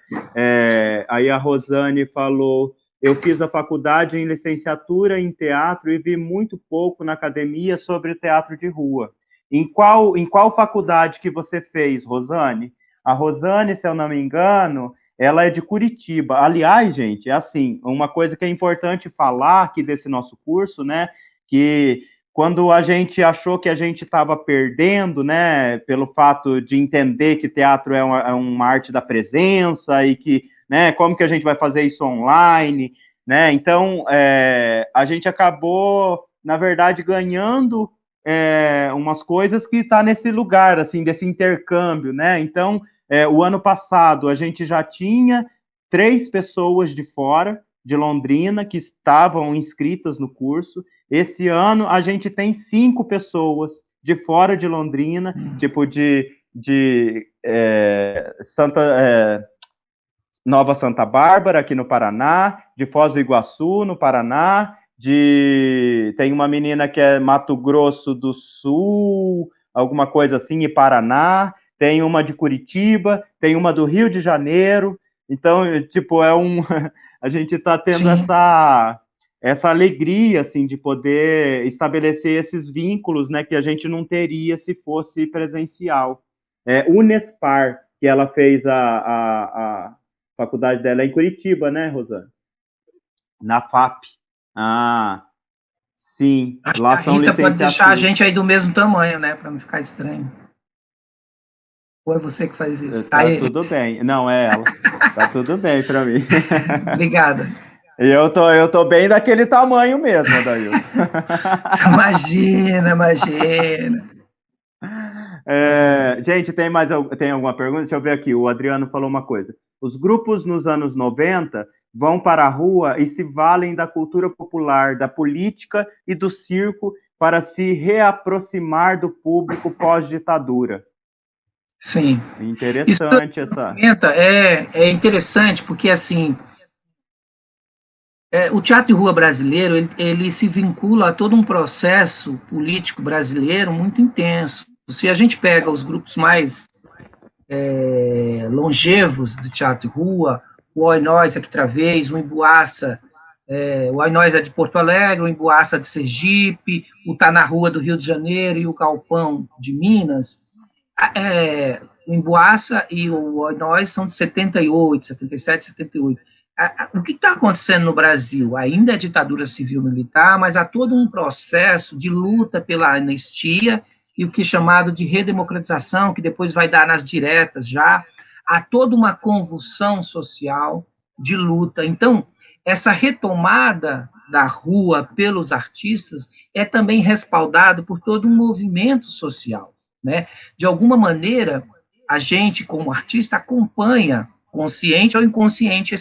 Aí a Rosane falou, eu fiz a faculdade em licenciatura em teatro e vi muito pouco na academia sobre teatro de rua. Em qual faculdade que você fez, Rosane? A Rosane, se eu não me engano, ela é de Curitiba. Aliás, gente, é assim, uma coisa que é importante falar aqui desse nosso curso, né, que quando a gente achou que a gente estava perdendo, né, pelo fato de entender que teatro é uma arte da presença e que, né, como que a gente vai fazer isso online, né, então a gente acabou, na verdade, ganhando umas coisas que está nesse lugar, assim, desse intercâmbio, né? Então, o ano passado a gente já tinha 3 pessoas de fora, de Londrina, que estavam inscritas no curso. Esse ano a gente tem 5 pessoas de fora de Londrina, tipo de Nova Santa Bárbara, aqui no Paraná, de Foz do Iguaçu, no Paraná, tem uma menina que é Mato Grosso do Sul, alguma coisa assim, e Paraná, tem uma de Curitiba, tem uma do Rio de Janeiro, então, tipo, a gente está tendo essa alegria, assim, de poder estabelecer esses vínculos, né, que a gente não teria se fosse presencial. Unespar, que ela fez a faculdade dela em Curitiba, né, Rosana? Na FAP. Ah, sim. Acho lá que a são Rita pode deixar a licenciaturas. gente aí do mesmo tamanho, né, para não ficar estranho. Ou é você que faz isso? Tá tudo bem. Não, é ela. Tá tudo bem para mim. Obrigada. E eu tô bem daquele tamanho mesmo, Adailton. Imagina. Gente, tem alguma pergunta? Deixa eu ver aqui. O Adriano falou uma coisa. Os grupos nos anos 90 vão para a rua e se valem da cultura popular, da política e do circo para se reaproximar do público pós-ditadura. Sim. Interessante essa... É interessante porque, assim, o teatro de rua brasileiro, ele se vincula a todo um processo político brasileiro muito intenso. Se a gente pega os grupos mais longevos do teatro de rua, o Oi Nós aqui outra vez, o Emboaça, o Oi Nós é de Porto Alegre, o Emboaça de Sergipe, o Tá na Rua do Rio de Janeiro e o Galpão de Minas, o Emboaça e o Oi Nós são de 78, 77, 78. O que está acontecendo no Brasil? Ainda é ditadura civil-militar, mas há todo um processo de luta pela anistia e o que é chamado de redemocratização, que depois vai dar nas diretas já. Há toda uma convulsão social, de luta. Então, essa retomada da rua pelos artistas é também respaldado por todo um movimento social, né? De alguma maneira, a gente, como artista, acompanha, consciente ou inconscientemente,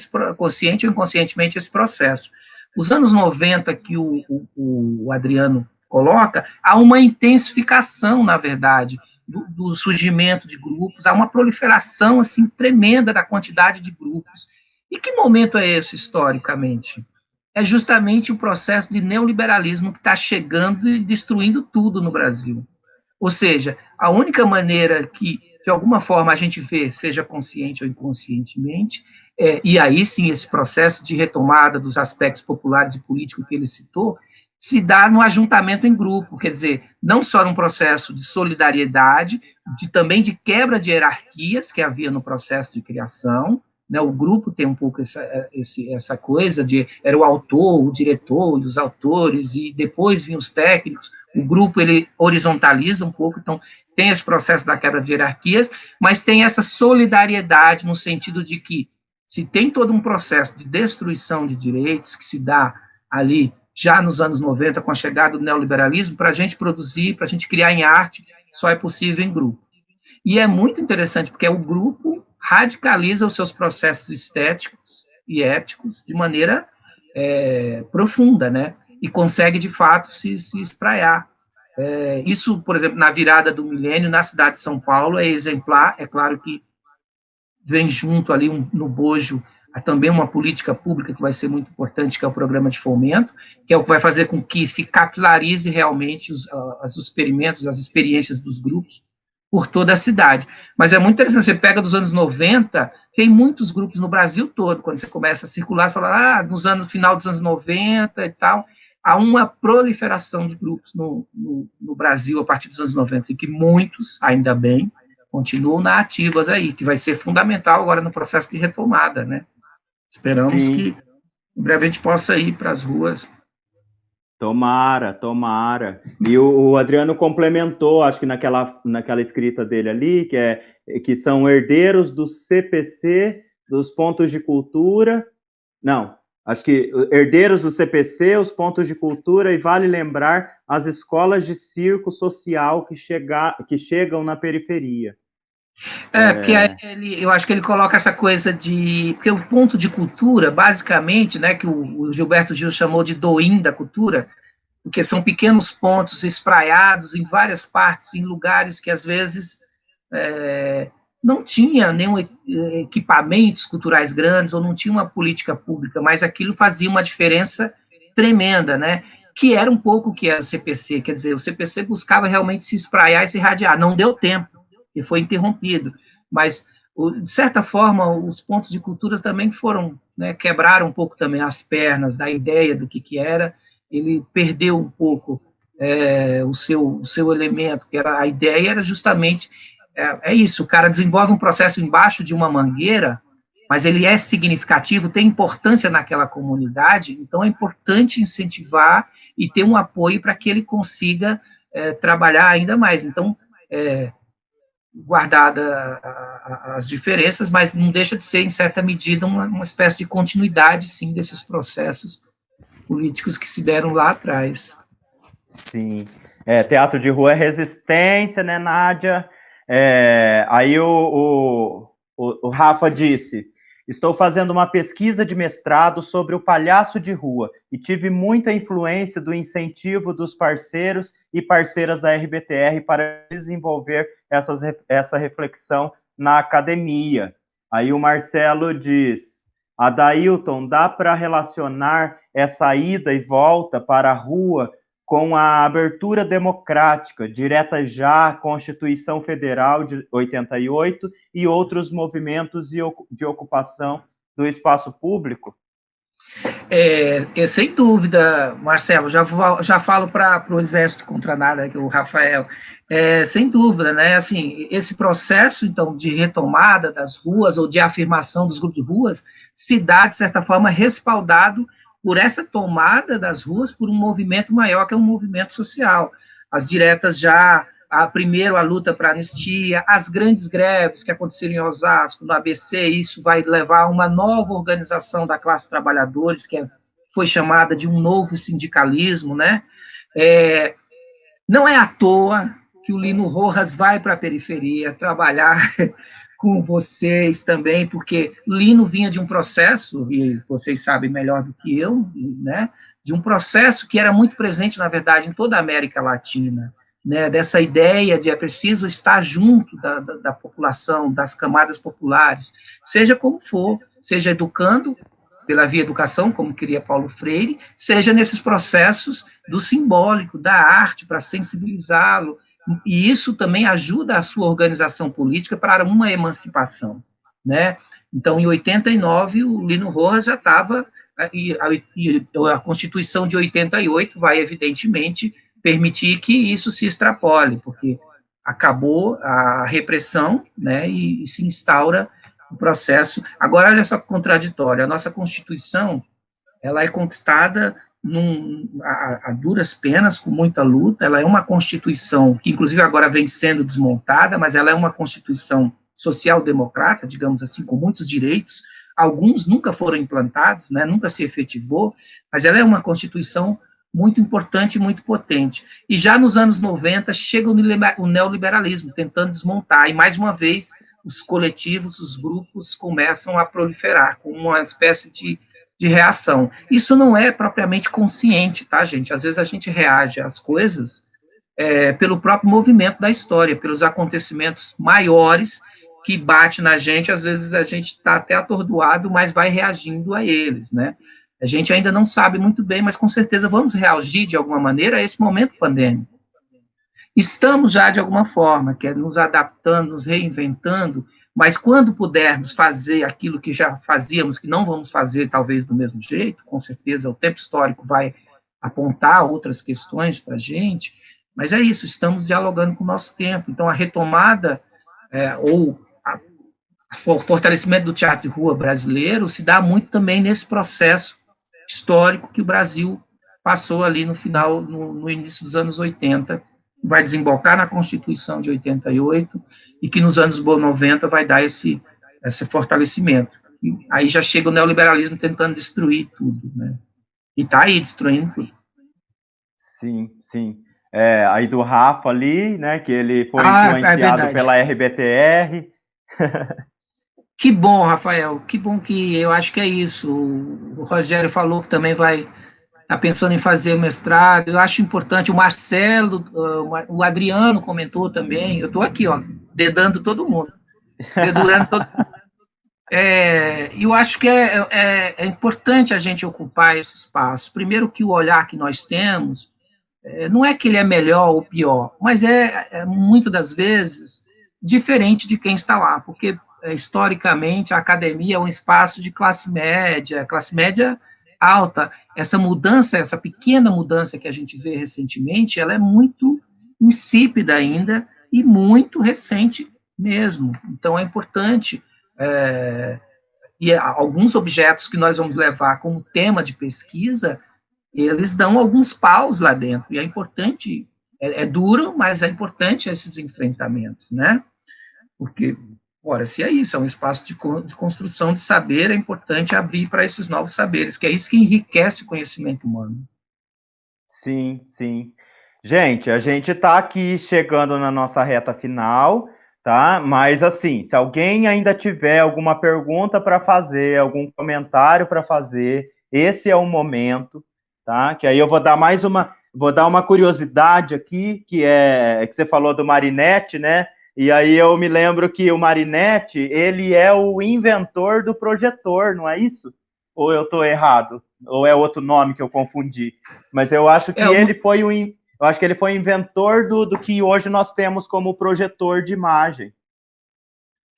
esse processo. Os anos 90 que o Adriano coloca, há uma intensificação, na verdade, do surgimento de grupos, há uma proliferação assim tremenda da quantidade de grupos. E que momento é esse, historicamente? É justamente o processo de neoliberalismo que está chegando e destruindo tudo no Brasil. Ou seja, a única maneira que, de alguma forma, a gente vê, seja consciente ou inconscientemente, e aí sim esse processo de retomada dos aspectos populares e políticos que ele citou, se dá no ajuntamento em grupo, quer dizer, não só num processo de solidariedade, também de quebra de hierarquias que havia no processo de criação, né, o grupo tem um pouco essa coisa de, era o autor, o diretor, os autores, e depois vinham os técnicos, o grupo ele horizontaliza um pouco, então tem esse processo da quebra de hierarquias, mas tem essa solidariedade no sentido de que se tem todo um processo de destruição de direitos que se dá ali já nos anos 90, com a chegada do neoliberalismo, para a gente produzir, para a gente criar em arte, só é possível em grupo. E é muito interessante, porque o grupo radicaliza os seus processos estéticos e éticos de maneira profunda, né? E consegue, de fato, se espraiar. Isso, por exemplo, na virada do milênio, na cidade de São Paulo, é exemplar. É claro que vem junto ali no bojo também uma política pública que vai ser muito importante, que é o programa de fomento, que é o que vai fazer com que se capilarize realmente os experimentos, as experiências dos grupos por toda a cidade. Mas é muito interessante, você pega dos anos 90, tem muitos grupos no Brasil todo, quando você começa a circular, fala, no final dos anos 90 e tal, há uma proliferação de grupos no Brasil a partir dos anos 90, e que muitos, ainda bem, continuam na ativas aí, que vai ser fundamental agora no processo de retomada, né? Esperamos Sim. que em breve a gente possa ir para as ruas. Tomara, tomara. E o Adriano complementou, acho que naquela escrita dele ali, que são herdeiros do CPC, dos pontos de cultura. Não, acho que herdeiros do CPC, os pontos de cultura, e vale lembrar as escolas de circo social que chegam na periferia. Porque eu acho que ele coloca essa coisa de... Porque o ponto de cultura, basicamente, né, que o Gilberto Gil chamou de doim da cultura, porque são pequenos pontos espraiados em várias partes, em lugares que, às vezes, não tinha nenhum equipamentos culturais grandes, ou não tinha uma política pública, mas aquilo fazia uma diferença tremenda, né? Que era um pouco o que era o CPC, quer dizer, o CPC buscava realmente se espraiar e se irradiar, não deu tempo, e foi interrompido, mas, de certa forma, os pontos de cultura também foram, né, quebraram um pouco também as pernas da ideia do que era, ele perdeu um pouco o seu elemento, que era a ideia, era justamente, isso, o cara desenvolve um processo embaixo de uma mangueira, mas ele é significativo, tem importância naquela comunidade, então é importante incentivar e ter um apoio para que ele consiga trabalhar ainda mais. Então, guardada as diferenças, mas não deixa de ser, em certa medida, uma espécie de continuidade, sim, desses processos políticos que se deram lá atrás. Sim. Teatro de rua é resistência, né, Nádia? Aí o Rafa disse: estou fazendo uma pesquisa de mestrado sobre o palhaço de rua e tive muita influência do incentivo dos parceiros e parceiras da RBTR para desenvolver essa reflexão na academia. Aí o Marcelo diz: Adailton, dá para relacionar essa ida e volta para a rua com a abertura democrática, direta já, Constituição Federal de 88 e outros movimentos de ocupação do espaço público? Sem dúvida, Marcelo, já falo para o Exército contra nada, que o Rafael, sem dúvida, né, assim, esse processo, então, de retomada das ruas, ou de afirmação dos grupos de ruas, se dá, de certa forma, respaldado por essa tomada das ruas por um movimento maior, que é um movimento social. As diretas já primeiro a luta para a anistia, as grandes greves que aconteceram em Osasco, no ABC, isso vai levar a uma nova organização da classe trabalhadores, que foi chamada de um novo sindicalismo, né? Não é à toa que o Lino Rojas vai para a periferia trabalhar com vocês também, porque Lino vinha de um processo, e vocês sabem melhor do que eu, né, de um processo que era muito presente, na verdade, em toda a América Latina, né, dessa ideia de é preciso estar junto da população, das camadas populares, seja como for, seja educando pela via educação, como queria Paulo Freire, seja nesses processos do simbólico, da arte, para sensibilizá-lo, e isso também ajuda a sua organização política para uma emancipação, né? Então, em 89, o Lino Rojas já estava, e a Constituição de 88 vai, evidentemente, permitir que isso se extrapole, porque acabou a repressão, né, e se instaura o processo. Agora, olha só que contraditório, a nossa Constituição, ela é conquistada a duras penas, com muita luta, ela é uma Constituição que, inclusive, agora vem sendo desmontada, mas ela é uma Constituição social-democrata, digamos assim, com muitos direitos, alguns nunca foram implantados, né, nunca se efetivou, mas ela é uma Constituição muito importante e muito potente. E já nos anos 90 chega o neoliberalismo, tentando desmontar, e mais uma vez os coletivos, os grupos começam a proliferar, com uma espécie de reação. Isso não é propriamente consciente, tá, gente? Às vezes a gente reage às coisas pelo próprio movimento da história, pelos acontecimentos maiores que bate na gente, às vezes a gente está até atordoado, mas vai reagindo a eles, né? A gente ainda não sabe muito bem, mas com certeza vamos reagir de alguma maneira a esse momento pandêmico. Estamos já, de alguma forma, que é nos adaptando, nos reinventando, mas quando pudermos fazer aquilo que já fazíamos, que não vamos fazer talvez do mesmo jeito, com certeza o tempo histórico vai apontar outras questões para a gente, mas é isso, estamos dialogando com o nosso tempo. Então, a retomada ou o fortalecimento do teatro de rua brasileiro se dá muito também nesse processo histórico que o Brasil passou ali no final, no início dos anos 80, vai desembocar na Constituição de 88, e que nos anos 90 vai dar esse fortalecimento. E aí já chega o neoliberalismo tentando destruir tudo, né? E está aí destruindo tudo. Sim, sim. Aí do Rafa ali, né, que ele foi influenciado pela RBTR. Que bom, Rafael, que bom, que eu acho que é isso. O Rogério falou que também está pensando em fazer o mestrado, eu acho importante. O Marcelo, o Adriano comentou também, eu estou aqui, ó, dedando todo mundo. Dedurando todo mundo. Eu acho que é importante a gente ocupar esse espaço. Primeiro que o olhar que nós temos, não é que ele é melhor ou pior, mas muitas das vezes, diferente de quem está lá, porque historicamente a academia é um espaço de classe média alta. Essa mudança, essa pequena mudança que a gente vê recentemente, ela é muito insípida ainda e muito recente mesmo. Então é importante, e alguns objetos que nós vamos levar como tema de pesquisa, eles dão alguns paus lá dentro, e é importante, é duro, mas é importante esses enfrentamentos, né? Porque, ora, se é isso, é um espaço de construção de saber, é importante abrir para esses novos saberes, que é isso que enriquece o conhecimento humano. Sim, sim. Gente, a gente está aqui chegando na nossa reta final, tá? Mas, assim, se alguém ainda tiver alguma pergunta para fazer, algum comentário para fazer, esse é o momento, tá? Que aí eu vou dar uma curiosidade aqui, que você falou do Marinetti, né? E aí eu me lembro que o Marinetti, ele é o inventor do projetor, não é isso? Ou eu estou errado? Ou é outro nome que eu confundi? Mas eu acho que ele foi o inventor do que hoje nós temos como projetor de imagem.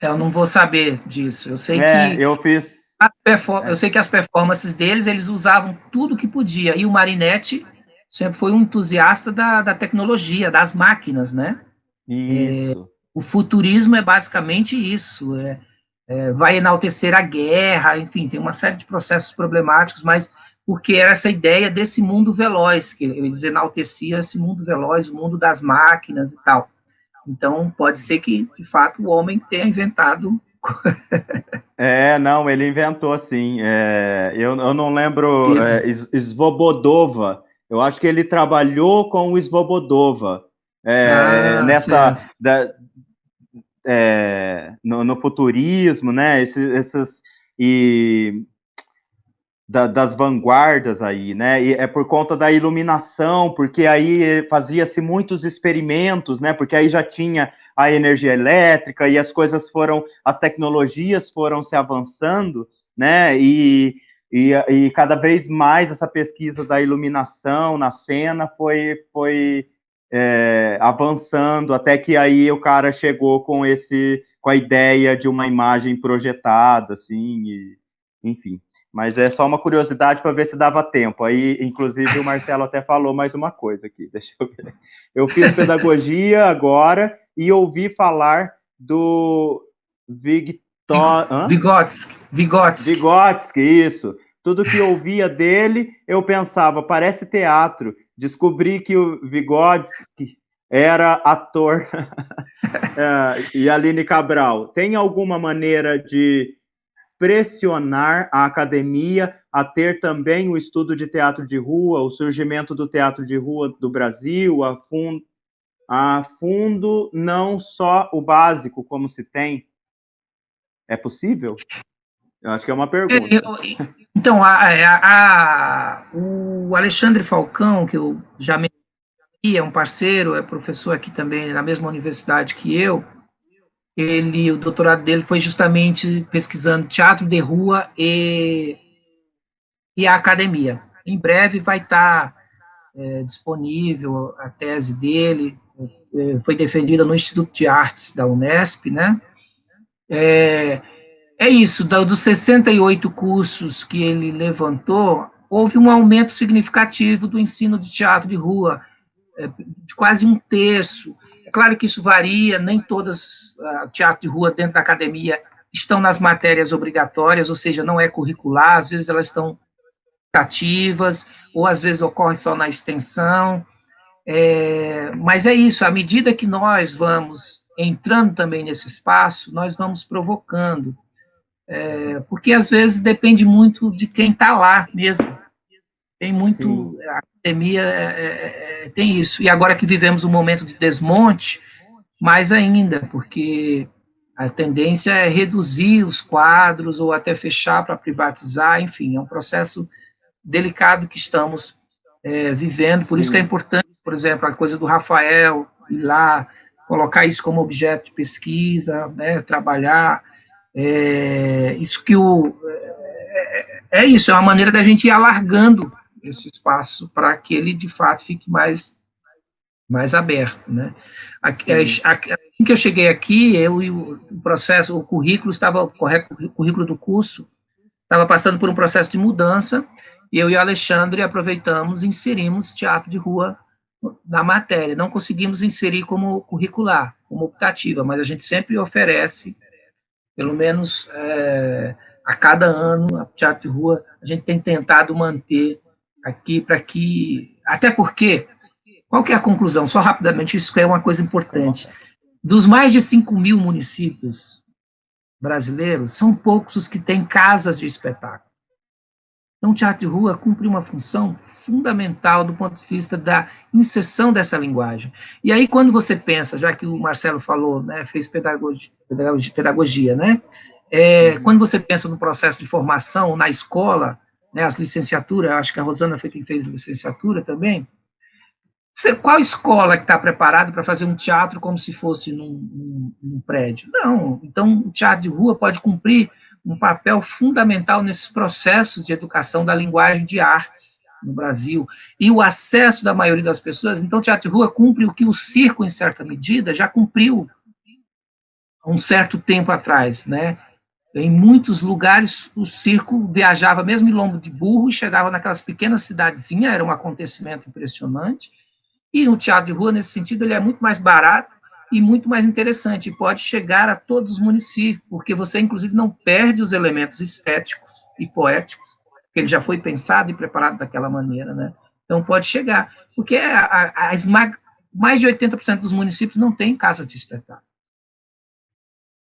Eu não vou saber disso. Eu sei eu sei que as performances deles, eles usavam tudo que podia. E o Marinetti sempre foi um entusiasta da tecnologia, das máquinas, né? Isso. O futurismo é basicamente isso, vai enaltecer a guerra, enfim, tem uma série de processos problemáticos, mas porque era essa ideia desse mundo veloz, que eles enalteciam esse mundo veloz, o mundo das máquinas e tal. Então, pode ser que, de fato, o homem tenha inventado. Não, ele inventou, sim. Eu não lembro, Svobodova. Eu acho que ele trabalhou com o Svobodova nessa Certo. no futurismo, né? Das vanguardas aí, né? E é por conta da iluminação, porque aí fazia-se muitos experimentos, né? Porque aí já tinha a energia elétrica e as tecnologias foram se avançando, né? E cada vez mais essa pesquisa da iluminação na cena foi avançando, até que aí o cara chegou com a ideia de uma imagem projetada, assim, enfim. Mas é só uma curiosidade para ver se dava tempo. Aí, inclusive, o Marcelo até falou mais uma coisa aqui. Deixa eu ver. Eu fiz pedagogia agora e ouvi falar do Vygotsky. Vygotsky, isso. Tudo que eu ouvia dele, eu pensava, parece teatro. Descobri que o Vygotsky era ator. E Aline Cabral, tem alguma maneira de pressionar a academia a ter também o estudo de teatro de rua, o surgimento do teatro de rua do Brasil, a fundo não só o básico, como se tem? É possível? Eu acho que é uma pergunta. Então, o Alexandre Falcão, que eu já mencionei, é um parceiro, é professor aqui também na mesma universidade que eu. O doutorado dele foi justamente pesquisando teatro de rua e a academia. Em breve vai estar disponível a tese dele, foi defendida no Instituto de Artes da Unesp, né? É isso, dos 68 cursos que ele levantou, houve um aumento significativo do ensino de teatro de rua, de quase um terço. É claro que isso varia, nem todas teatro de rua dentro da academia estão nas matérias obrigatórias, ou seja, não é curricular, às vezes elas estão ativas, ou às vezes ocorre só na extensão. Mas é isso, à medida que nós vamos entrando também nesse espaço, nós vamos provocando, porque às vezes depende muito de quem está lá mesmo. Tem muito, a academia tem isso. E agora que vivemos um momento de desmonte, mais ainda, porque a tendência é reduzir os quadros ou até fechar para privatizar, enfim, é um processo delicado que estamos vivendo, por isso que é importante, por exemplo, a coisa do Rafael, ir lá, colocar isso como objeto de pesquisa, né, trabalhar, isso que isso, é uma maneira da gente ir alargando esse espaço para que ele, de fato, fique mais aberto, né? Assim que eu cheguei aqui, o currículo estava, o currículo do curso estava passando por um processo de mudança, e eu e o Alexandre aproveitamos e inserimos teatro de rua na matéria. Não conseguimos inserir como curricular, como optativa, mas a gente sempre oferece, pelo menos a cada ano, a teatro de rua, a gente tem tentado manter aqui para que... Até porque, qual que é a conclusão? Só rapidamente, isso é uma coisa importante. Dos mais de 5 mil municípios brasileiros, são poucos os que têm casas de espetáculo. Então, o teatro de rua cumpre uma função fundamental do ponto de vista da inserção dessa linguagem. E aí, quando você pensa, já que o Marcelo falou, né, fez pedagogia, né? Quando você pensa no processo de formação na escola, né, as licenciaturas, acho que a Rosana foi quem fez licenciatura também, qual escola que está preparada para fazer um teatro como se fosse num prédio? Não. Então, o teatro de rua pode cumprir um papel fundamental nesses processos de educação da linguagem de artes no Brasil e o acesso da maioria das pessoas. Então, o teatro de rua cumpre o que o circo, em certa medida, já cumpriu há um certo tempo atrás, né? Em muitos lugares, o circo viajava mesmo em lombo de burro e chegava naquelas pequenas cidadezinhas, era um acontecimento impressionante. E o teatro de rua, nesse sentido, ele é muito mais barato e muito mais interessante, e pode chegar a todos os municípios, porque você, inclusive, não perde os elementos estéticos e poéticos, porque ele já foi pensado e preparado daquela maneira, né? Então, pode chegar, porque mais de 80% dos municípios não tem casa de espetáculo.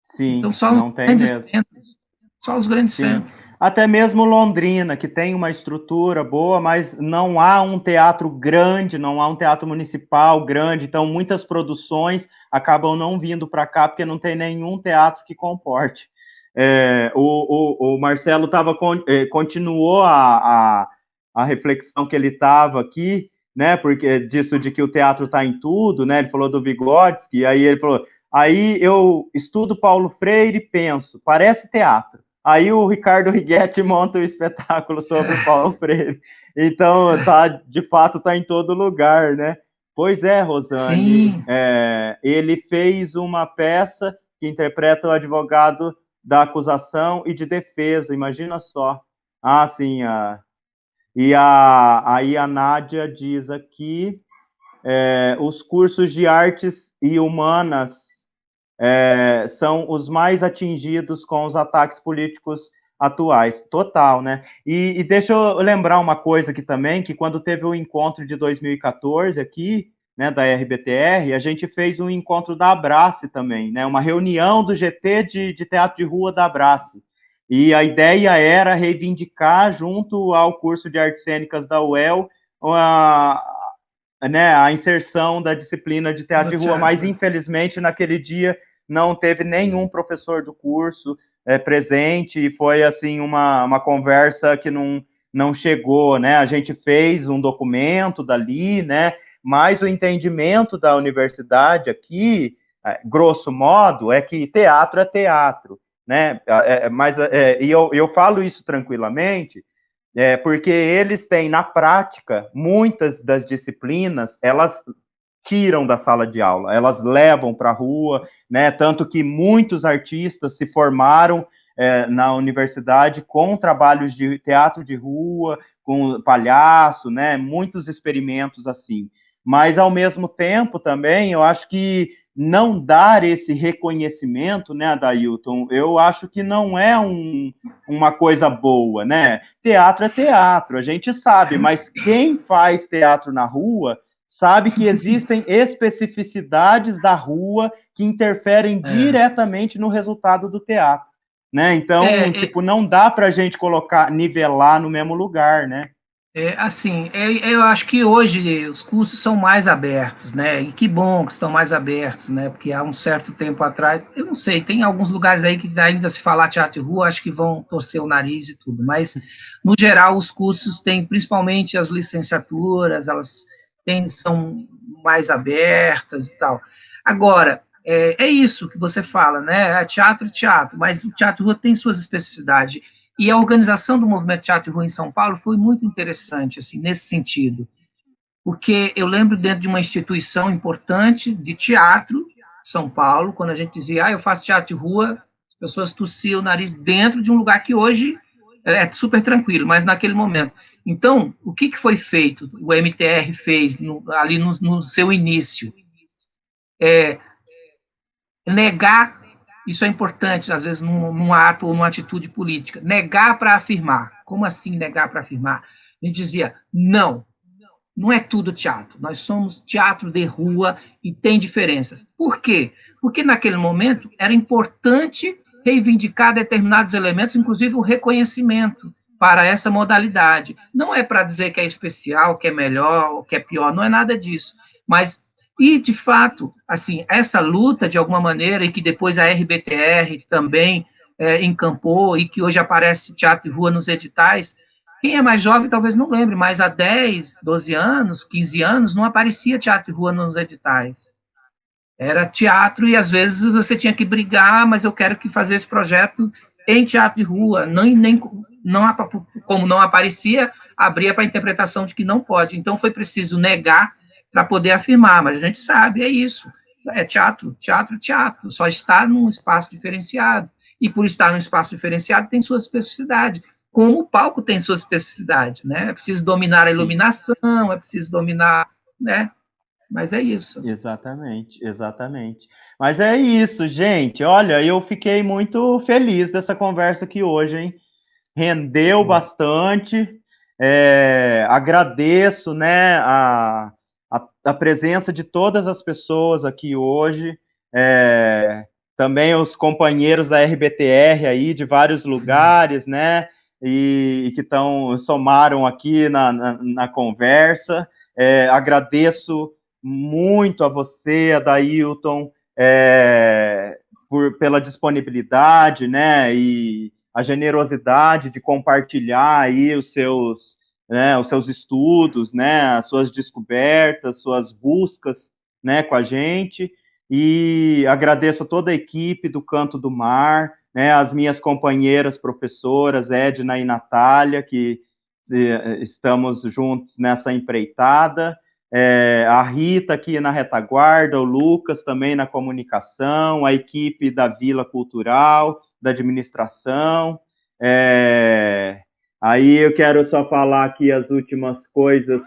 Sim, então, só não os tem grandes mesmo. centros. Só os grandes Sim. centros. Até mesmo Londrina, que tem uma estrutura boa, mas não há um teatro grande, não há um teatro municipal grande, então muitas produções acabam não vindo para cá porque não tem nenhum teatro que comporte. O Marcelo continuou a reflexão que ele estava aqui, né, porque disso de que o teatro está em tudo, né, ele falou do Vygotsky, aí ele falou, aí eu estudo Paulo Freire e penso, parece teatro. Aí o Ricardo Righetti monta um espetáculo sobre o Paulo Freire. Então, de fato, está em todo lugar, né? Pois é, Rosane, ele fez uma peça que interpreta o advogado da acusação e de defesa, imagina só. Ah, sim, aí a Nádia diz aqui, os cursos de artes e humanas são os mais atingidos com os ataques políticos atuais, total, né? E deixa eu lembrar uma coisa aqui também, que quando teve o encontro de 2014 aqui, né, da RBTR, a gente fez um encontro da Abrace também, né, uma reunião do GT de Teatro de Rua da Abrace, e a ideia era reivindicar, junto ao curso de artes cênicas da UEL, a inserção da disciplina de teatro de rua, mas infelizmente naquele dia não teve nenhum professor do curso presente, e foi assim uma conversa que não chegou, né? A gente fez um documento dali, né? Mas o entendimento da universidade aqui, grosso modo, é que teatro é teatro, né? E eu falo isso tranquilamente, porque eles têm, na prática, muitas das disciplinas, elas tiram da sala de aula, elas levam para a rua, né? Tanto que muitos artistas se formaram na universidade com trabalhos de teatro de rua, com palhaço, né? Muitos experimentos assim. Mas, ao mesmo tempo, também, eu acho que não dar esse reconhecimento, né, Adailton, eu acho que não é uma coisa boa, né? Teatro é teatro, a gente sabe, mas quem faz teatro na rua sabe que existem especificidades da rua que interferem diretamente no resultado do teatro, né? Então, não dá para a gente nivelar no mesmo lugar, né? Eu acho que hoje os cursos são mais abertos, né? E que bom que estão mais abertos, né? Porque há um certo tempo atrás, eu não sei, tem alguns lugares aí que ainda se falar teatro de rua, acho que vão torcer o nariz e tudo, mas no geral os cursos têm, principalmente as licenciaturas, elas são mais abertas e tal. Agora, é isso que você fala, né? Teatro é teatro, mas o teatro de rua tem suas especificidades. E a organização do movimento Teatro de Rua em São Paulo foi muito interessante, assim, nesse sentido, porque eu lembro dentro de uma instituição importante de teatro, São Paulo, quando a gente dizia, eu faço teatro de rua, as pessoas tossiam o nariz dentro de um lugar que hoje é super tranquilo, mas naquele momento. Então, o que foi feito? O MTR fez ali no seu início? Negar. Isso é importante, às vezes, num ato ou numa atitude política. Negar para afirmar. Como assim negar para afirmar? A gente dizia, não é tudo teatro. Nós somos teatro de rua e tem diferença. Por quê? Porque naquele momento era importante reivindicar determinados elementos, inclusive o reconhecimento para essa modalidade. Não é para dizer que é especial, que é melhor, que é pior, não é nada disso. Mas de fato, assim, essa luta, de alguma maneira, e que depois a RBTR também encampou, e que hoje aparece teatro de rua nos editais, quem é mais jovem talvez não lembre, mas há 10, 12 anos, 15 anos, não aparecia teatro de rua nos editais. Era teatro e, às vezes, você tinha que brigar, mas eu quero fazer esse projeto em teatro de rua. Como não aparecia, abria para a interpretação de que não pode. Então, foi preciso negar para poder afirmar, mas a gente sabe, é isso. É teatro, teatro, teatro. Só está num espaço diferenciado. E, por estar num espaço diferenciado, tem sua especificidade. Como o palco tem suas especificidades, né? É preciso dominar a iluminação, é preciso dominar, né? Mas é isso. Exatamente, exatamente. Mas é isso, gente. Olha, eu fiquei muito feliz dessa conversa aqui hoje, hein? Rendeu bastante. Agradeço, né, a presença de todas as pessoas aqui hoje, também os companheiros da RBTR aí, de vários lugares, né, e que somaram aqui na conversa. Agradeço muito a você, Adailton, pela disponibilidade, né, e a generosidade de compartilhar aí os seus estudos, né, as suas descobertas, suas buscas, né, com a gente. E agradeço a toda a equipe do Canto do Mar, né, as minhas companheiras professoras, Edna e Natália, que estamos juntos nessa empreitada, a Rita aqui na retaguarda, o Lucas também na comunicação, a equipe da Vila Cultural, da administração. Aí eu quero só falar aqui as últimas coisas,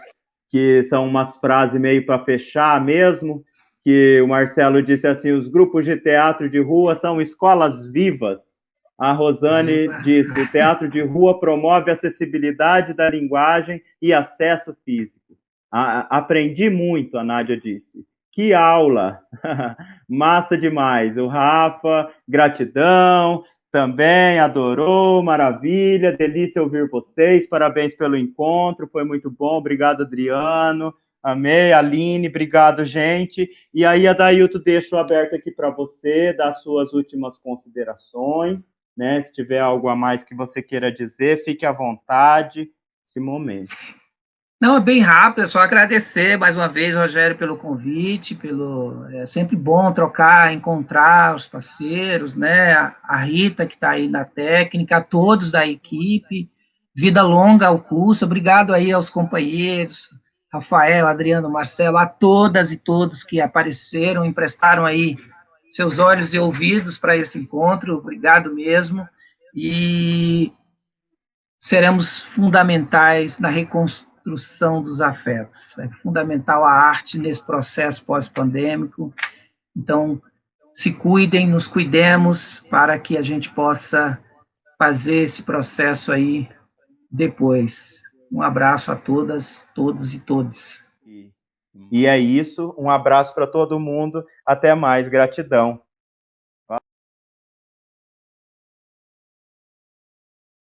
que são umas frases meio para fechar mesmo, que o Marcelo disse assim: os grupos de teatro de rua são escolas vivas. A Rosane disse: o teatro de rua promove a acessibilidade da linguagem e acesso físico. Aprendi muito, a Nádia disse. Que aula! Massa demais. O Rafa, gratidão, também adorou, maravilha, delícia ouvir vocês, parabéns pelo encontro, foi muito bom, obrigado, Adriano, amei, Aline, obrigado, gente. E aí, Adailton, deixo aberto aqui para você, dar suas últimas considerações, né, se tiver algo a mais que você queira dizer, fique à vontade, esse momento. Não, é bem rápido, é só agradecer mais uma vez, Rogério, pelo convite, é sempre bom trocar, encontrar os parceiros, né, a Rita, que está aí na técnica, a todos da equipe, vida longa ao curso, obrigado aí aos companheiros, Rafael, Adriano, Marcelo, a todas e todos que apareceram, emprestaram aí seus olhos e ouvidos para esse encontro, obrigado mesmo, e seremos fundamentais na reconstrução dos afetos. É fundamental a arte nesse processo pós-pandêmico. Então, se cuidem, nos cuidemos para que a gente possa fazer esse processo aí depois. Um abraço a todas, todos e todes. E é isso, um abraço para todo mundo, até mais, gratidão.